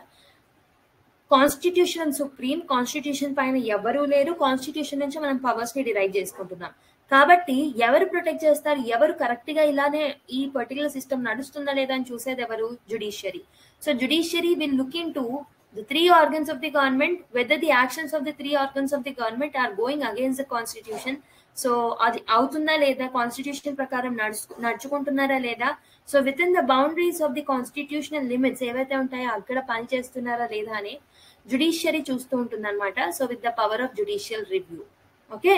constitution supreme, constitution పైన ఎవరు లేరు, constitution నుంచి మనం powers ని derive చేసుకుంటున్నాం. కాబట్టి ఎవరు protect చేస్తారు, ఎవరు కరెక్ట్ గా ఇలానే ఈ పర్టికులర్ సిస్టమ్ నడుస్తుందా లేదా అని చూసేది ఎవరు? Judiciary. So judiciary will look in to the three organs of the government, whether the actions of the three organs of the government are going against the constitution. So అది అవుతుందా లేదా, constitution ప్రకారం నడుచుకుంటున్నారా లేదా, so with in the boundaries of the constitutional limits ఏవైతే ఉంటాయో అక్కడ పని చేస్తున్నారా లేదా అని జుడిషియరీ చూస్తూ ఉంటుంది అనమాట. So with the power of judicial review. Okay,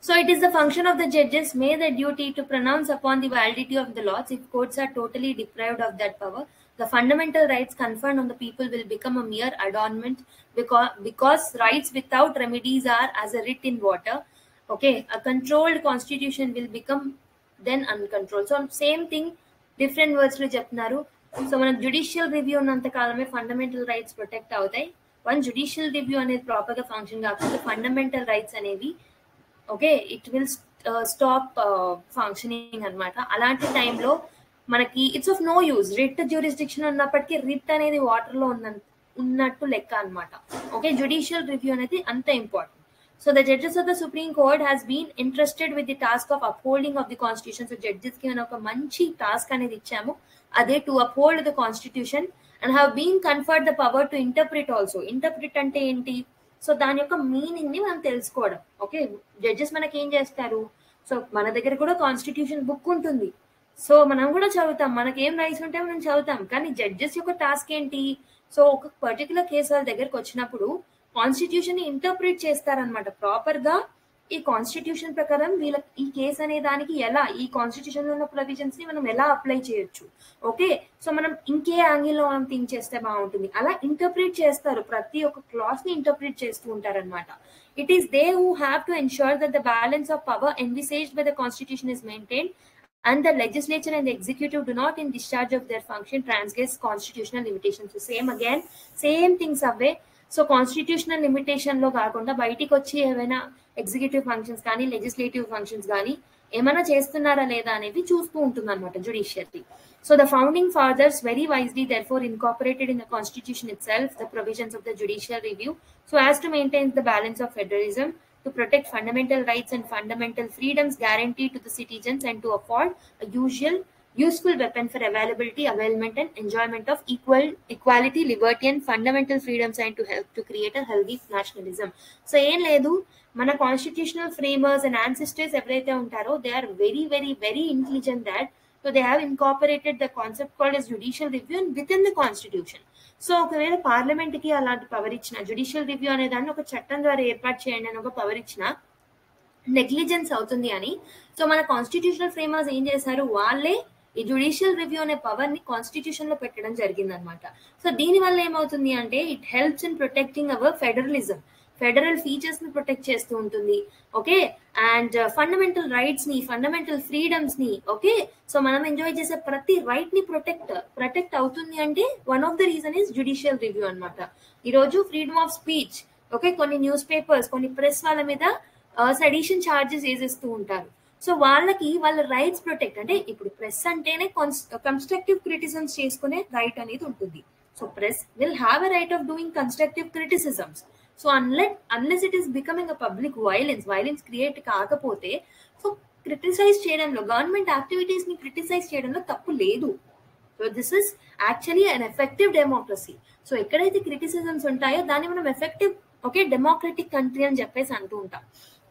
so it is the function of the judges may the duty to pronounce upon the validity of the laws. If courts are totally deprived of that power, the fundamental rights conferred on the people will become a mere adornment, because rights without remedies are as a writ in water. Okay, a controlled constitution will become then uncontrolled. So same thing, different words lo cheptunnaru. So mana judicial review ఉన్నంత కాలమే fundamental rights protect అవుతాయి. One judicial review అనేది proper గా function కాకపోతే fundamental rights అనేవి okay it will stop functioning అనమాట. అలాంటి టైంలో మనకి it's of no use. Writ jurisdiction ఉన్నప్పటికీ రిట్ అనేది వాటర్ లో ఉన్నట్టు లెక్క అనమాట. ఓకే, జుడిషియల్ రివ్యూ అనేది అంత important. So the judges of the supreme court has been interested with the task of upholding of the constitution. So judges కి మనం ఒక మంచి టాస్క్ అనేది ఇచ్చాము, అదే to uphold the constitution, and have been conferred the power to interpret also. Interpret అంటే ఏంటి? So దాని యొక్క మీనింగ్ ని మనం తెలుసుకోవడం. ఓకే, జడ్జెస్ మనకి ఏం చేస్తారు, సో మన దగ్గర కూడా కాన్స్టిట్యూషన్ బుక్ ఉంటుంది, సో మనం కూడా చదువుతాం, మనకి ఏం రైట్స్ ఉంటే మనం చదువుతాం. కానీ జడ్జెస్ యొక్క టాస్క్ ఏంటి? సో ఒక పర్టికులర్ కేసు వాళ్ళ దగ్గరకు వచ్చినప్పుడు కాన్స్టిట్యూషన్ ని ఇంటర్ప్రిట్ చేస్తారనమాట. ప్రాపర్ గా ఈ కాన్స్టిట్యూషన్ ప్రకారం వీళ్ళ ఈ కేసు అనే దానికి ఎలా, ఈ కాన్స్టిట్యూషన్ లో ఉన్న ప్రొవిజన్స్ ని మనం ఎలా అప్లై చేయొచ్చు. ఓకే, సో మనం ఇంకే యాంగిల్ లో మనం థింక్ చేస్తే బాగుంటుంది. అలా ఇంటర్ప్రిట్ చేస్తారు, ప్రతి ఒక్క క్లాస్ ని ఇంటర్ప్రిట్ చేస్తూ ఉంటారనమాట. It is they who have to ensure that the balance of power envisaged by the constitution is maintained, and the legislature and the executive do not in discharge of their function transgress constitutional limitations. So same things away. So constitutional limitation లో కాకుండా బయటికి వచ్చి ఏమైనా executive functions కానీ legislative functions కానీ ఏమైనా చేస్తున్నారా లేదా అనేది చూస్తూ ఉంటుంది అనమాట judiciary. So the founding fathers very wisely therefore incorporated in the constitution itself the provisions of the judicial review so as to maintain the balance of federalism, to protect fundamental rights and fundamental freedoms guaranteed to the citizens, and to afford a useful weapon for availability, availment and enjoyment of equality, liberty and fundamental freedoms, and to help to create a healthy nationalism. So ఏం లేదు, మన constitutional framers and ancestors ఎవరైతే ఉంటారో they are very very very intelligent that so they have incorporated the concept called as judicial review within the constitution. So ఒకవేళ parliament కి అలాంటి power ఇచ్చిన, judicial review అనే దాన్ని ఒక చట్టం ద్వారా ఏర్పాటు చేయండి అని ఒక పవర్ ఇచ్చిన నెగ్లిజెన్స్ అవుతుంది అని, సో మన కాన్స్టిట్యూషనల్ ఫ్రేమర్స్ ఏం చేశారు, వాళ్ళే ఈ జుడిషియల్ రివ్యూ అనే పవర్ ని కాన్స్టిట్యూషన్ లో పెట్టడం జరిగిందనమాట. సో దీని వల్ల ఏమవుతుంది అంటే it helps in protecting hour federalism, federal features ని ప్రొటెక్ట్ చేస్తూ ఉంటుంది. ఓకే, అండ్ ఫండమెంటల్ రైట్స్ ని, ఫండమెంటల్ ఫ్రీడమ్స్ ని, ఓకే, సో మనం ఎంజాయ్ చేసే ప్రతి రైట్ ని ప్రొటెక్ట్ అవుతుంది అంటే one of the reason is judicial review అనమాట. ఈరోజు ఫ్రీడమ్ ఆఫ్ స్పీచ్, ఓకే, కొన్ని న్యూస్ పేపర్స్, కొన్ని ప్రెస్ వాళ్ళ మీద సెడిషన్ ఛార్జెస్ వేసేస్తూ ఉంటారు. సో వాళ్ళకి వాళ్ళ రైట్స్ ప్రొటెక్ట్, అంటే ఇప్పుడు ప్రెస్ అంటేనే కన్స్ట్రక్టివ్ క్రిటిసిజమ్స్ చేసుకునే రైట్ అనేది ఉంటుంది. So press will have a right of doing constructive criticisms. So unless it is becoming a public violence create కాకపోతే, సో క్రిటిసైజ్ చేయడంలో, గవర్నమెంట్ యాక్టివిటీస్ ని క్రిటిసైజ్ చేయడంలో తప్పు లేదు. So this is actually an effective democracy. So ఎక్కడైతే criticisms ఉంటాయో దాన్ని మనం ఎఫెక్టివ్, ఓకే, డెమోక్రటిక్ కంట్రీ అని చెప్పేసి అంటూ ఉంటాం.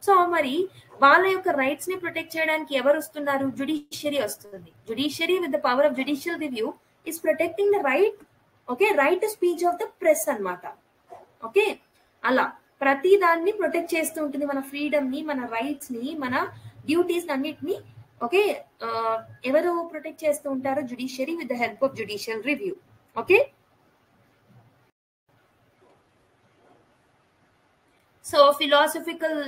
సో మరి వాళ్ళ యొక్క రైట్స్ ని ప్రొటెక్ట్ చేయడానికి ఎవరు వస్తున్నారు? జుడిషియరీ వస్తుంది. Judiciary with the power of judicial review is protecting the right, okay, right to speech of the press అన్నమాట. ఓకే, అలా ప్రతి దాన్ని ప్రొటెక్ట్ చేస్తూ ఉంటుంది, మన ఫ్రీడమ్ ని, మన రైట్స్ ని, మన డ్యూటీస్ అన్నిటిని. ఓకే, ఎవరు ప్రొటెక్ట్ చేస్తూ ఉంటారు? Judiciary with the help of judicial review. Okay, so philosophical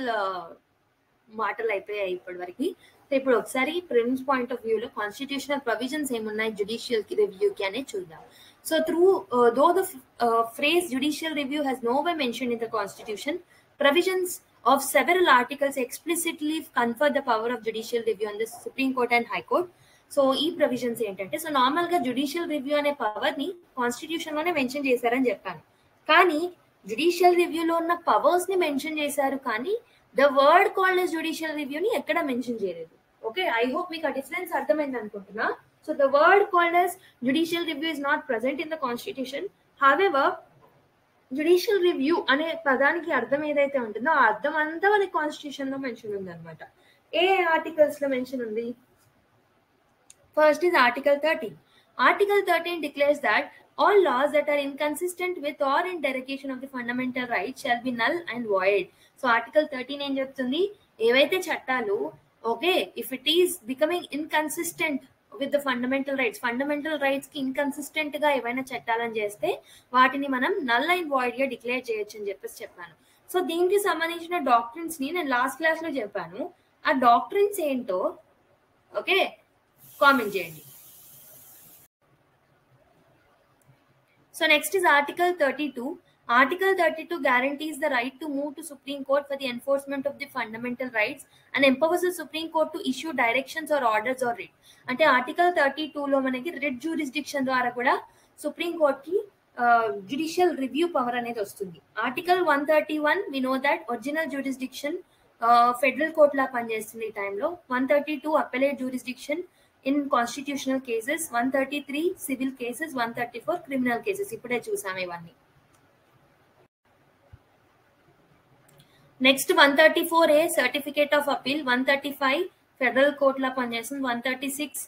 మాటలు అయిపోయాయి ఇప్పటి వరకు. సో ఇప్పుడు ఒకసారి ప్రిన్స్ పాయింట్ ఆఫ్ వ్యూలో కాన్స్టిట్యూషనల్ ప్రొవిజన్స్ ఏమున్నాయి జుడిషియల్ రివ్యూకి అనేది చూద్దాం. So through though the phrase judicial review has nowhere mentioned in the constitution, provisions of several articles explicitly confer the power of judicial review on the Supreme Court and High Court. So ఈ provisions ఏంటంటే, so normal గా judicial review అనే power ని constitution లోనే mention చేశారని చెప్పాను, కానీ judicial రివ్యూలో ఉన్న పవర్స్ ని మెన్షన్ చేశారు, కానీ the word called as judicial review ని ఎక్కడ మెన్షన్ చేయలేదు. ఓకే, ఐ హోప్ మీకు ఆ డిఫరెన్స్ అర్థమైంది అనుకుంటున్నా. So the word called as judicial review is not present in the constitution. However, judicial review అనే పదానికి అర్థం ఏదైతే ఉంటుందో ఆ అర్థం అంతా మనకి కాన్స్టిట్యూషన్ లో మెన్షన్ ఉంది అనమాట. ఏ ఆర్టికల్స్ లో మెన్షన్ ఉంది? First is article 13. Article 13 declares that all laws that are inconsistent with or in derogation of the fundamental rights shall be null and void. So article 13 ఏం చెప్తుంది? ఏవైతే చట్టాలు, okay, if it is becoming inconsistent with the fundamental rights కి inconsistent గా ఏవైనా చట్టాలను చేస్తే వాటిని మనం నల్ అండ్ వాయిడ్ గా డిక్లేర్ చేయొచ్చు అని చెప్పాను. సో దీనికి సంబంధించిన డాక్ట్రిన్స్ ని నేను లాస్ట్ క్లాస్ లో చెప్పాను. ఆ డాక్ట్రిన్స్ ఏంటో ఓకే కామెంట్ చేయండి. So next is article 32. Article 32 guarantees the right to move to Supreme Court for the enforcement of the fundamental rights and empowers the Supreme Court to issue directions or orders or writ. అంటే article 32 లో మనకి writ jurisdiction ద్వారా కూడా supreme court కి judicial review power అనేది వస్తుంది. Article 131 we know that original jurisdiction federal court లా పనిచేస్తుంది ఈ టైంలో. 132 appellate jurisdiction in constitutional cases, 133 civil cases, 134 criminal cases. ఇప్పుడే చూసాము ఇవన్నీ. Next 134A certificate of appeal, 135 federal court లా పనిచేస్తుంది, 136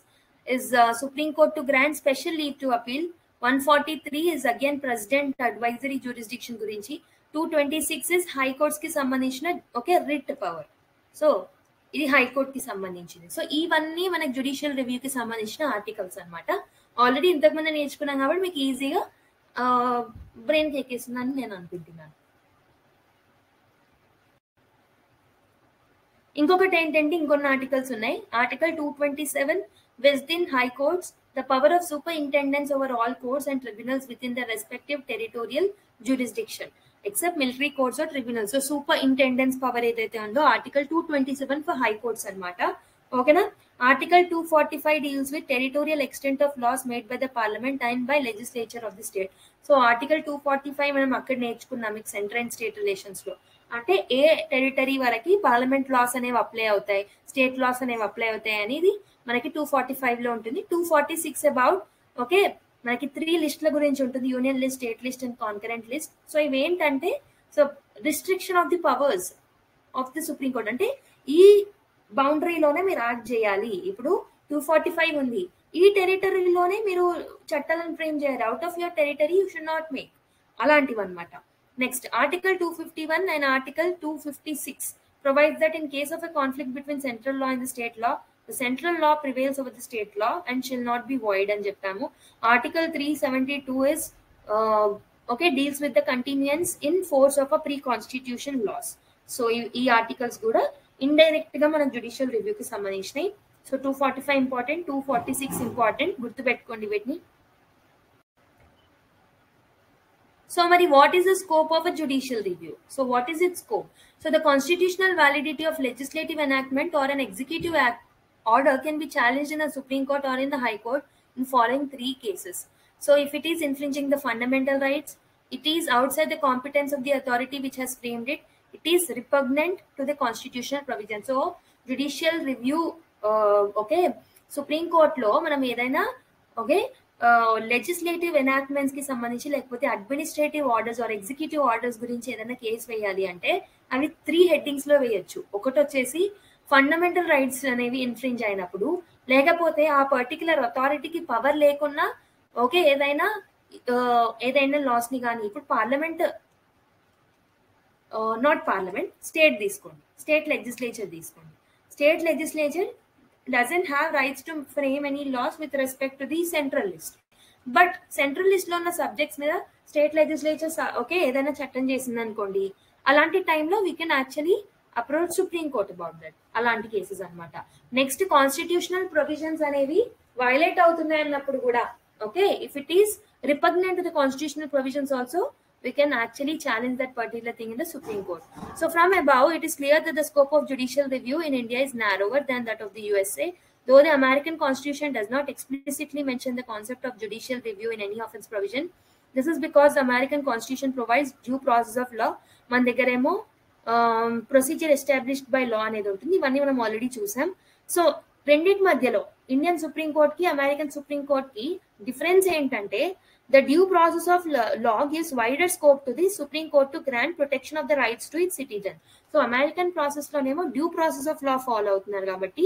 is supreme court to grant special leave to appeal, 143 is again president advisory jurisdiction గురించి, 226 ఇస్ హైకోర్ట్స్ కి సంబంధించిన okay writ power. So ఇది high court కి సంబంధించింది. సో ఇవన్నీ మనకి జుడిషియల్ రివ్యూకి సంబంధించిన ఆర్టికల్స్ అనమాట. ఆల్రెడీ ఇంతకుముందు నేర్చుకున్నాం కాబట్టి మీకు ఈజీగా బ్రెయిన్ కి ఎక్కేస్తుందని నేను అనుకుంటున్నాను. ఇంకొకటి ఏంటంటే ఇంకొన్ని ఆర్టికల్స్ ఉన్నాయి. Article 227 vest in high courts the power of superintendence over all courts and tribunals within the respective territorial jurisdiction except military courts or tribunals. So superintendence power ఏదైతే ఉందో article 227 for high courts అనమాట. ఓకేనా. Article 245 deals with territorial extent of laws made by the parliament and by legislature of the state. So article 245 మనం అక్కడ నేర్చుకున్నాం మీకు central and state relations లో. అంటే ఏ టెరిటరీ వరకు పార్లమెంట్ లాస్ అనేవి అప్లై అవుతాయి, స్టేట్ లాస్ అనేవి అప్లై అవుతాయి అనేది మనకి 245 లో ఉంటుంది. 246 అబౌట్ ఓకే మనకి 3 లిస్ట్ల గురించి ఉంటుంది, union list, state list and concurrent list. So ఇవేంటంటే so restriction of the powers of the supreme court, అంటే ఈ బౌండరీలోనే మీరు యాక్ట్ చేయాలి. ఇప్పుడు 245 ఉంది, ఈ టెరిటరీలోనే మీరు చట్టాలను ఫ్రేమ్ చేయాలి. Out of your territory you should not make, అలాంటివి అనమాట. Next, Article 251 and Article 256 provides that in case of a conflict between central law and the state law, the central law prevails over the state law and shall not be void అని చెప్పాము. Article 372 is okay deals with the continuance in force of a pre-constitution laws. So ఈ articles కూడా indirect గా మన judicial రివ్యూకి సంబంధించినవి. So 245 important, 246 important, గుర్తుపెట్టుకోండి వీటిని. So, Mari, what is the scope of a judicial review? So, what is its scope? So, the constitutional validity of legislative enactment or an executive order can be challenged in the Supreme Court or in the High Court in following 3 cases. So, if it is infringing the fundamental rights, it is outside the competence of the authority which has framed it, it is repugnant to the constitutional provision. So, judicial review, okay, Supreme Court lo manam edaina okay legislative enactments కి సంబంధించి లేకపోతే administrative orders or executive orders గురించి ఏదైనా case వేయాలి అంటే అవి 3 headings లో వేయొచ్చు. ఒకటి వచ్చేసి ఫండమెంటల్ రైట్స్ అనేవి ఇన్ఫ్రింజ్ అయినప్పుడు, లేకపోతే ఆ పర్టికులర్ అథారిటీకి పవర్ లేకున్నా ఓకే ఏదైనా లాస్ ని కానీ, ఇప్పుడు పార్లమెంట్ నాట్ పార్లమెంట్, స్టేట్ తీసుకోండి, స్టేట్ లెజిస్లేచర్ తీసుకోండి. State legislature doesn't have rights to frame any laws with respect to the central list. But central list లో ఉన్న సబ్జెక్ట్స్ మీద స్టేట్ లెజిస్లేచర్ ఓకే ఏదైనా చట్టం చేసింది అనుకోండి, అలాంటి టైంలో we can actually approach supreme court about that, అలాంటి కేసెస్ అనమాట. నెక్స్ట్ కాన్స్టిట్యూషనల్ ప్రొవిజన్స్ అనేవి వైలేట్ అవుతున్నాయి అన్నప్పుడు కూడా okay if it is repugnant to the constitutional provisions also we can actually challenge that particular thing in the Supreme Court. So from above, it is clear that the scope of judicial review in India is narrower than that of the USA. Though the American Constitution does not explicitly mention the concept of judicial review in any of its provision, this is because the American Constitution provides due process of law. మన దగ్గరేమో procedure established by లా అనేది ఉంటుంది. ఇవన్నీ మనం already చూసాం. So రెండింటి మధ్యలో Indian supreme court కి American supreme court కి డిఫరెన్స్ ఏంటంటే, the due process of law gives wider scope to the Supreme Court to grant protection of the rights to its citizens. So American process లోనేమో due process of law follow అవుతున్నారు కాబట్టి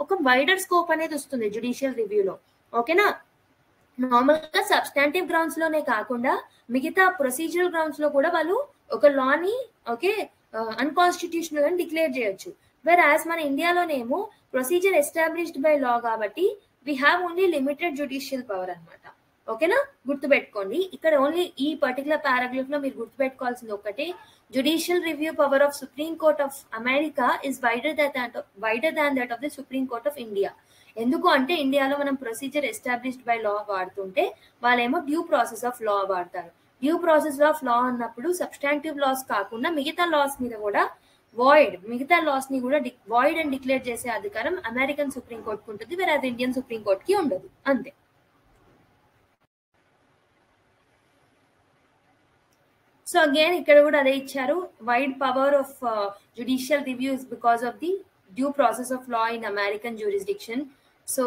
ఒక wider scope అనేది వస్తుంది judicial రివ్యూలో. ఓకేనా, normal గా substantive grounds లోనే కాకుండా మిగతా ప్రొసీజరల్ గ్రౌండ్స్ లో కూడా వాళ్ళు ఒక లాని ఓకే అన్కాన్స్టిట్యూషనల్ అని డిక్లేర్ చేయొచ్చు. వేర్ యాజ్ మన ఇండియాలోనేమో ప్రొసీజర్ ఎస్టాబ్లిష్డ్ బై లా కాబట్టి we have only limited judicial power అనమాట. ఓకేనా, గుర్తుపెట్టుకోండి. ఇక్కడ ఓన్లీ ఈ పర్టికులర్ పారాగ్రాఫ్ లో మీరు గుర్తుపెట్టుకోవాల్సింది ఒకటే, judicial review power of supreme court of America is wider than that of the supreme court of India. ఎందుకు అంటే ఇండియాలో మనం ప్రొసీజర్ ఎస్టాబ్లిష్డ్ బై లా వాడుతుంటే వాళ్ళేమో డ్యూ ప్రాసెస్ ఆఫ్ లా వాడతారు. డ్యూ ప్రాసెస్ ఆఫ్ లా అన్నప్పుడు సబ్స్టాంటివ్ లాస్ కాకుండా మిగతా లాస్ మీద కూడా మిగతా లాస్ ని కూడా వాయిడ్ అని డిక్లేర్ చేసే అధికారం అమెరికన్ సుప్రీం కోర్ట్ ఉంటుంది, వేరే అది ఇండియన్ సుప్రీం కోర్ట్ కి ఉండదు. అంతే. సో అగైన్ ఇక్కడ కూడా అదే ఇచ్చారు, wide power of judicial review is because of the due process of law in American jurisdiction. So,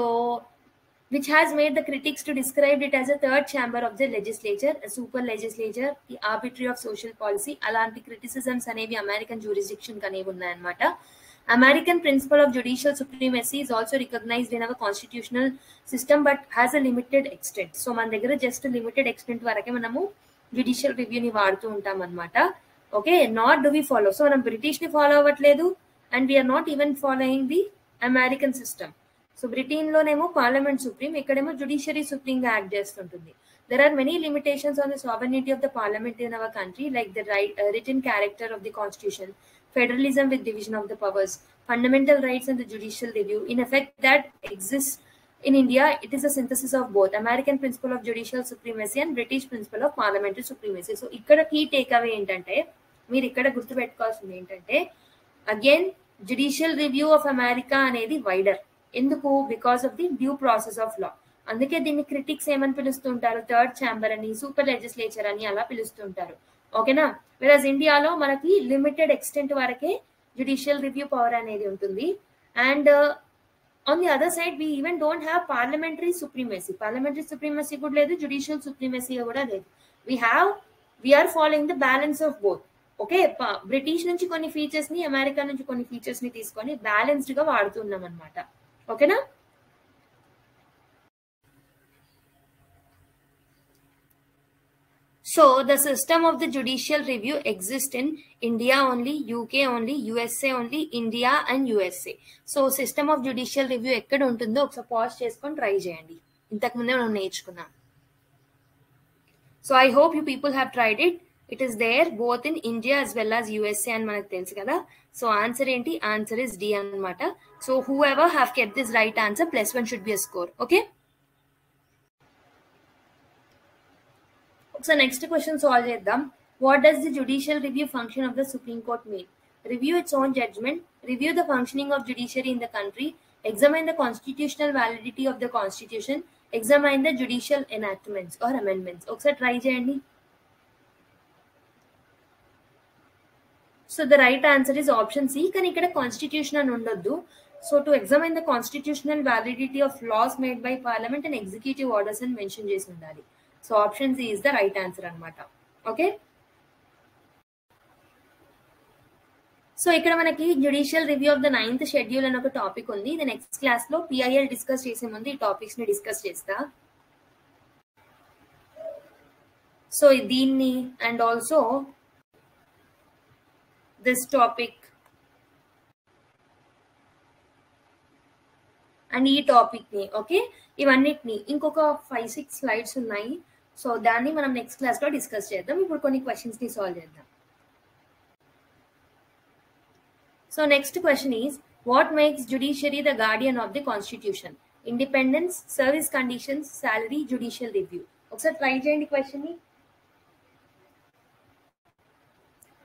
which has made the critics to describe it as a third chamber of the legislature, a super legislature, the arbitry of social policy. Alanti criticisms anevi American jurisdiction kanevi unnayannamata. American principle of judicial supremacy is also recognized in our constitutional system, but has a limited extent. So మన దగ్గర just limited extent వరకే మనము judicial review ని వాడుతూ ఉంటాం అన్నమాట. Okay, not do we follow. So మనం British ని ఫాలో అవ్వట్లేదు, and we are not even following the American system. So Britain లోనేమో పార్లమెంట్ సుప్రీం, ఇక్కడేమో జుడిషియరీ సుప్రీం గా యాక్ట్ చేస్తుంటుంది. There are many limitations on the sovereignty of the parliament in our country, like the written character of the constitution, federalism with division of the powers, fundamental rights and the judicial review. In effect, that exists in India. It is a synthesis of both American principle of judicial supremacy and British principle of parliamentary supremacy. So ikkada key takeaway entante, meer ikkada gurtu pettukovalsindi entante, again judicial review of America anedi wider. Enduku? Because of the due process of law. అందుకే దీన్ని critics ఏమని పిలుస్తుంటారు, third chamber అని, super legislature అని అలా పిలుస్తుంటారు. ఓకేనా, whereas ఇండియాలో మనకి లిమిటెడ్ ఎక్స్టెంట్ వరకే జుడిషియల్ రివ్యూ పవర్ అనేది ఉంటుంది. And on the other side we even don't have parliamentary supremacy కూడా లేదు, జుడిషియల్ సుప్రీమసీ కూడా లేదు. We are following the balance of both. Okay, British నుంచి కొన్ని ఫీచర్స్ ని, అమెరికా నుంచి కొన్ని ఫీచర్స్ ని తీసుకొని బ్యాలెన్స్డ్ గా వాడుతున్నాం అనమాట. ఓకేనా. So the system of the judicial review exists in India only, UK only, USA only, India and USA. So system of judicial review ఎక్కడ ఉంటుందో ఒకసారి పాజ్ చేసుకొని ట్రై చేయండి. ఇంతకు ముందే మనం నేర్చుకున్నాం. So I hope you people have tried it. It is there both in India as well as USA అని మనకు తెలుసు కదా. So answer ఏంటి? Answer is D అన్నమాట. So whoever have kept this right answer, +1 should be a score. Okay. So next question solve చేద్దాం. What does the judicial review function of the Supreme Court mean? Review its own judgment, review the functioning of judiciary in the country, examine the constitutional validity of the constitution, examine the judicial enactments or amendments. ఒకసారి try చేయండి. So the right answer is option C. కానీ ఇక్కడ constitution అని ఉండొద్దు. So to examine the constitutional validity of laws made by parliament and executive orders అని mention చేసి ఉండాలి. So option C is the right answer అనమాట. Okay, సో ఇక్కడ మనకి judicial review of the 9th schedule అని ఒక టాపిక్ ఉంది. ఇది నెక్స్ట్ క్లాస్ లో పిఐఎల్ డిస్కస్ చేసే ముందు ఈ టాపిక్స్ ని డిస్కస్ చేస్తా. సో దీన్ని and also this topic and ఈ టాపిక్ ని, ఓకే, ఇవన్నిటిని ఇంకొక 5-6 స్లైడ్స్ ఉన్నాయి. సో దాన్ని మనం నెక్స్ట్ క్లాస్ లో డిస్కస్ చేద్దాం. ఇప్పుడు కొన్ని క్వశ్చన్స్ ని సాల్వ్ చేద్దాం. So next question is, what makes judiciary the Guardian of the constitution? Independence, service conditions, salary, judicial review. ఒకసారి ట్రై చేయండి క్వశ్చన్ ని.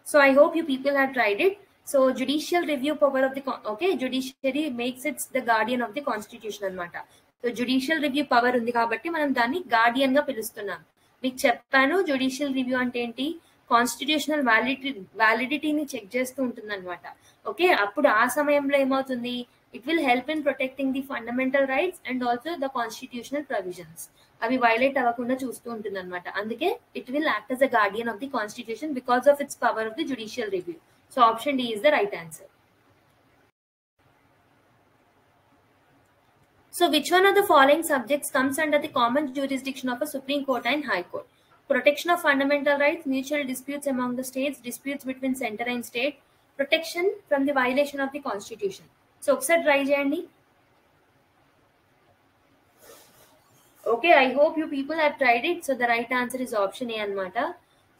So I hope you people have tried it. So judicial review power of the judiciary makes it the guardian of the constitution అన్నమాట. So judicial review power ఉంది కాబట్టి మనం దాన్ని Guardian గా పిలుస్తున్నాం. మీకు చెప్పాను జుడిషియల్ రివ్యూ అంటే ఏంటి, కాన్స్టిట్యూషనల్ వ్యాలిడిటీని చెక్ చేస్తూ ఉంటుంది అనమాట. ఓకే, అప్పుడు ఆ సమయంలో ఏమవుతుంది, it will help in protecting the fundamental rights and also the constitutional provisions. అవి వైలేట్ అవ్వకుండా చూస్తూ ఉంటుంది అనమాట. అందుకే it will act as a guardian of the constitution because of its power of the judicial review. So option D is the right answer. So which one of the following subjects comes under the common jurisdiction of a Supreme Court and High Court? Protection of fundamental rights, mutual disputes among the states, disputes between center and state, protection from the violation of the constitution. So ఒకసారి try చేయండి. Okay, I hope you people have tried it. So the right answer is option A అన్నమాట.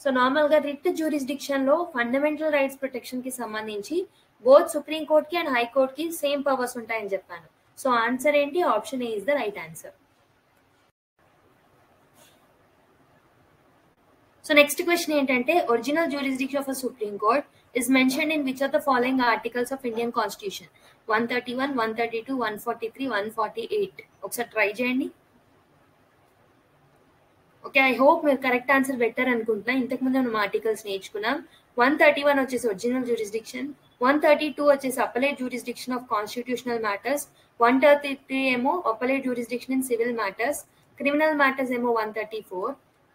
So normal గా writ jurisdiction లో fundamental rights protection కి సంబంధించి both supreme court కి and high court కి same powers ఉంటాయని చెప్పాను. సో ఆన్సర్ ఏంటి, option A is the right answer. So next question ఏంటంటే, original jurisdiction of supreme court is mentioned in which of the following articles of Indian Constitution? 131, 132, 143, 148. ఒకసారి try చేయండి. Okay, I hope మీరు correct answer better అనుకుంటున్నా. ఇంతకుముందు మనం articles నేర్చుకున్నాం. 131 వచ్చేసి original jurisdiction, 132 వచ్చేసి appellate jurisdiction of constitutional matters, 133 ఏమో appellate jurisdiction in civil matters, criminal matters ఏమో 134,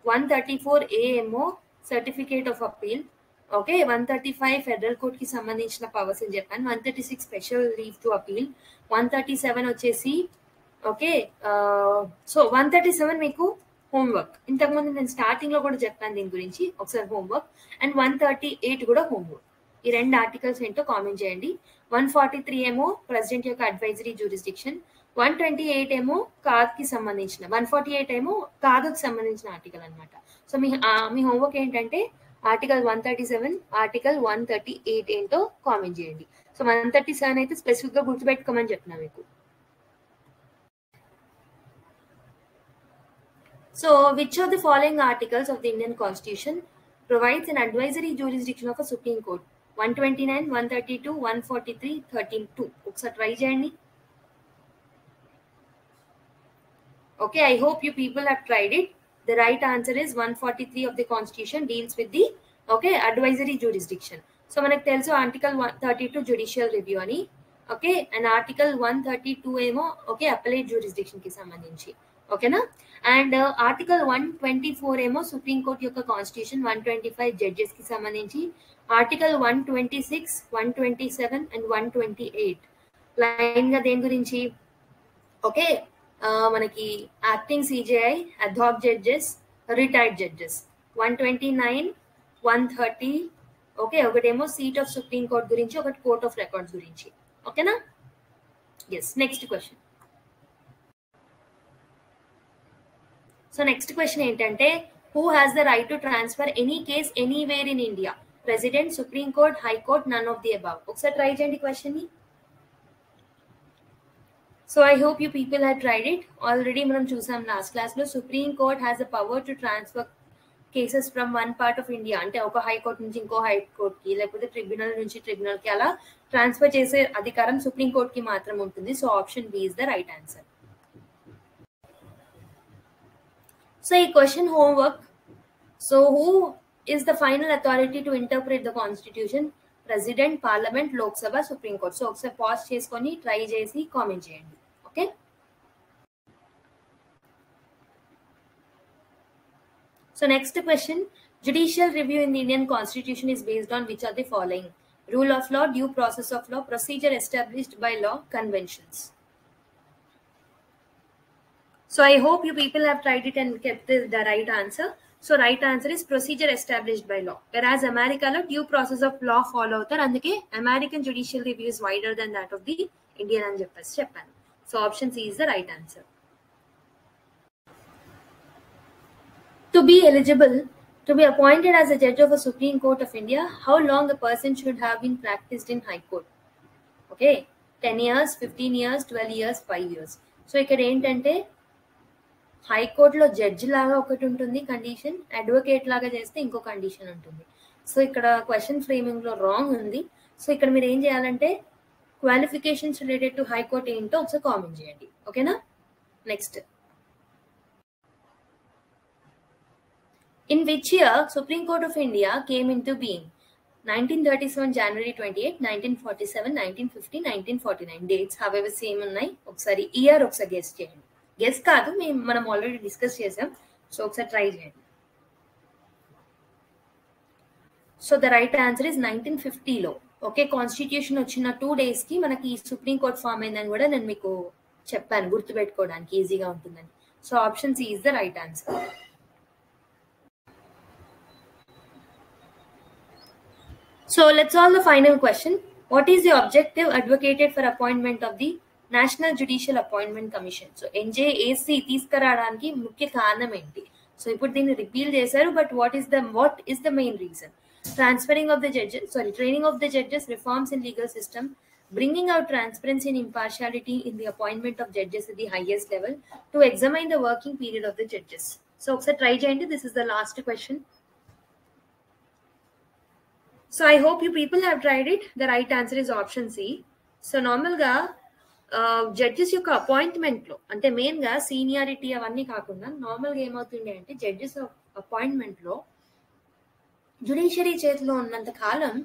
134A ఏమో certificate of appeal. Okay, 135 federal court కి సంబంధించిన పవర్స్ అని చెప్పాను, 136 స్పెషల్ లీవ్ టు అపీల్, 137 వచ్చేసి ఓకే. సో 137 మీకు హోంవర్క్, ఇంతకుముందు నేను స్టార్టింగ్ లో కూడా చెప్పాను దీని గురించి, ఒకసారి హోంవర్క్. అండ్ 138 కూడా హోంవర్క్. ఈ రెండు ఆర్టికల్స్ ఏంటో కామెంట్ చేయండి. 143 ఏమో ప్రెసిడెంట్ యొక్క అడ్వైజరీ జ్యూరిస్డిక్షన్, 128 ఏమో కాద్కి సంబంధించిన, 148 ఏమో కాదుకి సంబంధించిన ఆర్టికల్ అనమాట. సో మీ హోంవర్క్ ఏంటంటే ఆర్టికల్ 137, ఆర్టికల్ 138 ఏంటో కామెంట్ చేయండి. సో 137 అయితే స్పెసిఫిక్ గా గుర్తుపెట్టుకోమని చెప్తున్నా మీకు. So, which of the following articles of the Indian Constitution provides an advisory jurisdiction of a Supreme Court? 129, 132, 143, 13(2). ఒకసారి ట్రై చేయండి. Okay, I hope you people have tried it. The right answer is 143 of the Constitution deals with the advisory jurisdiction. So మనకు తెలుసు article 132 judicial review అని, okay, and article 132 ఏమో appellate jurisdiction కి సంబంధించి, ఓకేనా. And article 124 ఏమో supreme court యొక్క constitution, 125 judges కి సంబంధించి, ఆర్టికల్ 126, 127 అండ్ 128 లైన్ గా దేని గురించి, ఓకే, మనకి acting CJI, ad hoc judges, retired judges. 129, 130, okay, ఒకటేమో సీట్ ఆఫ్ సుప్రీం కోర్ట్ గురించి, ఒకటి కోర్ట్ ఆఫ్ రికార్డ్స్ గురించి, ఓకేనా. Yes, next question. So next question ఏంటంటే, who has the right to transfer any case anywhere in India? President, supreme court, high court, none of the above. ఒకసారి try చేయండి question ని. So I hope you people have tried it. Already మనం చూసాం last class లో, supreme court has the power to transfer cases from one part of India, అంటే ఒక high court నుంచి ఇంకో హైకోర్ట్ కి, లేకపోతే ట్రిబ్యునల్ నుంచి ట్రిబ్యునల్ కి, అలా ట్రాన్స్ఫర్ చేసే అధికారం సుప్రీం కోర్ట్ కి మాత్రం ఉంటుంది. So option B is the right answer. So ఈ question homework. So who is the final authority to interpret the constitution? President, parliament, Lok Sabha, supreme court. So ఒకసారి పాజ్ చేసుకొని ట్రై చేసి కామెంట్ చేయండి. Okay, so next question, judicial review in the Indian Constitution is based on which of the following? Rule of law, due process of law, procedure established by law, conventions. So I hope you people have tried it and kept the right answer. So right answer is procedure established by law. Whereas America lo due process of law follow అవుతారు, అందుకే American judicial review is wider than that of the Indian అని చెప్పాను. So option C is the right answer. To be eligible to be appointed as a judge of a Supreme Court of India, how long a person should have been practiced in High Court? Okay, 10 years, 15 years, 12 years, 5 years. So ఇక్కడ ఏంటంటే హైకోర్టులో judge లాగా ఒకటి ఉంటుంది condition, advocate లాగా చేస్తే ఇంకో condition ఉంటుంది. సో ఇక్కడ క్వశ్చన్ ఫ్రేమింగ్లో రాంగ్ ఉంది. సో ఇక్కడ మీరు ఏం చేయాలంటే క్వాలిఫికేషన్స్ రిలేటెడ్ టు హైకోర్టు ఏంటో ఒకసారి కామెంట్ చేయండి. ఓకేనా, next, in which year Supreme Court of India came into being? 1937 January 28, 1947, 1950, 1949. Dates however same ఉన్నాయి. ఒకసారి ఇయర్ ఒకసారి గెస్ చేయండి. గెస్ కాదు, మనం ఆల్రెడీ డిస్కస్ చేసాం. సో ఒకసారి ట్రై చేయండి. So the right answer is 1950లో. ఓకే, కాన్స్టిట్యూషన్ వచ్చిన 2 days కి మనకి సుప్రీం కోర్ట్ ఫామ్ అయిందని కూడా నేను మీకు చెప్పాను, గుర్తుపెట్టుకోవడానికి ఈజీగా ఉంటుందని. So option C is the right answer. So let's solve the final question. What is the objective advocated for appointment of the National Judicial Appointment Commission? So NJAC తీసుకురావడానికి ముఖ్య కారణం ఏంటి? సో ఇప్పుడు దీన్ని రిపీల్ చేశారు, but what is the main reason? Training of the judges, reforms in legal system, bringing out transparency and impartiality in the appointment of judges at the highest level, to examine the working period of the judges. So ఒకసారి try చేయండి. This is the last question. So I hope you people have tried it. The right answer is option C. So నార్మల్గా judges యొక్క అపాయింట్మెంట్లో అంటే మెయిన్గా seniority అవన్నీ కాకుండా నార్మల్గా ఏమవుతుంది అంటే జడ్జెస్ అపాయింట్మెంట్లో జుడిషియరీ చేతిలో ఉన్నంత కాలం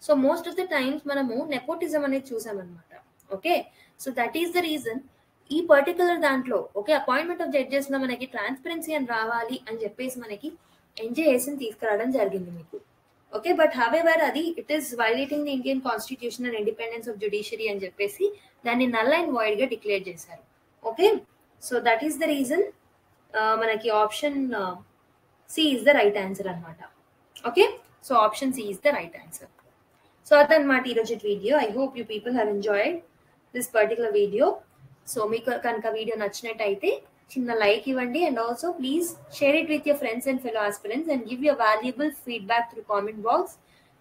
so most of the times మనము నెపోటిజం అనేది చూసామన్నమాట. Okay, so that is the reason ఈ పర్టికులర్ దాంట్లో ఓకే అపాయింట్మెంట్ ఆఫ్ జడ్జెస్లో మనకి ట్రాన్స్పరెన్సీ అని రావాలి అని చెప్పేసి మనకి ఎన్జేఎస్ని తీసుకురావడం జరిగింది మీకు. ఓకే, బట్ హవెవర్ అది it is violating the Indian constitution and independence of judiciary అని చెప్పేసి దాన్ని నల్ అండ్ వాయిడ్ గా డిక్లేర్ చేశారు. Okay, so that is the reason మనకి option C is the right answer అనమాట. Okay, so option C is the right answer. So అదనమాట ఈరోజు video. I hope you people have enjoyed this particular video. So మీకు కనుక video నచ్చినట్టయితే చిన్న like ఇవ్వండి, and also please share it with your friends and fellow aspirants and give your valuable feedback through comment box.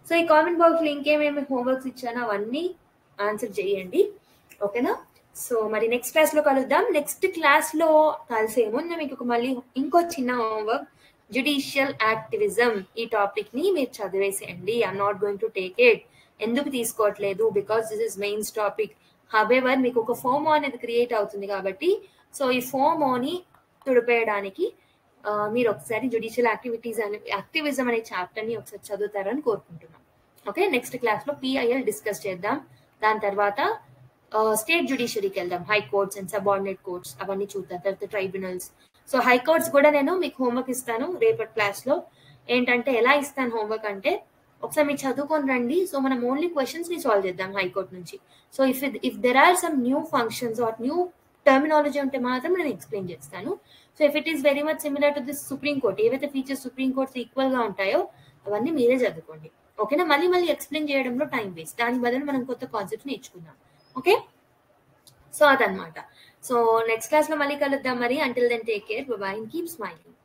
So ఈ comment బాక్స్లో ఇంకేమేమి homeworks ఇచ్చానో అవన్నీ answer చేయండి. ఓకేనా, సో మరి నెక్స్ట్ క్లాస్లో కలుద్దాం. నెక్స్ట్ క్లాస్లో కలిసే ముందు మీకు మళ్ళీ ఇంకో చిన్న హోంవర్క్, జుడిషియల్ యాక్టివిజం ఈ టాపిక్ని మీరు చదివేసేయండి. I'm not going to take it. ఎందుకు తీసుకోవట్లేదు? Because this is mains topic. However మీకు ఒక ఫోమో అనేది క్రియేట్ అవుతుంది కాబట్టి సో ఈ ఫోమోని తుడిపేయడానికి మీరు ఒకసారి జుడిషియల్ యాక్టివిజం అనే చాప్టర్ని ఒకసారి చదువుతారని కోరుకుంటున్నాం. ఓకే, నెక్స్ట్ క్లాస్లో PIL డిస్కస్ చేద్దాం. దాని తర్వాత స్టేట్ జుడిషియరీకి వెళ్దాం, high courts and subordinate courts అవన్నీ చూద్దాం, తర్వాత ట్రైబ్యునల్స్. సో హై కోర్ట్స్ కూడా నేను మీకు హోంవర్క్ ఇస్తాను రేపటి క్లాస్లో. ఏంటంటే ఎలా ఇస్తాను హోంవర్క్ అంటే ఒకసారి మీరు చదువుకొని రండి. సో మనం ఓన్లీ క్వశ్చన్స్ ని సాల్వ్ చేద్దాం హైకోర్ట్ నుంచి. So if there are some new functions or new terminology ఉంటే మాత్రం నేను ఎక్స్ప్లెయిన్ చేస్తాను. So if it is very much similar to this supreme court, ఏవైతే ఫీచర్స్ సుప్రీం కోర్ట్స్ ఈక్వల్ గా ఉంటాయో అవన్నీ మీరే చదువుకోండి. ఓకేనా, మళ్ళీ ఎక్స్ప్లెయిన్ చేయడంలో టైం వేస్ట్, దాని బదులు మనం కొత్త కాన్సెప్ట్స్ నేర్చుకుందాం. ఓకే, సో అదనమాట. సో నెక్స్ట్ క్లాస్ లో మళ్ళీ కలుద్దాం మరి. Until then take care, bye bye and keep smiling.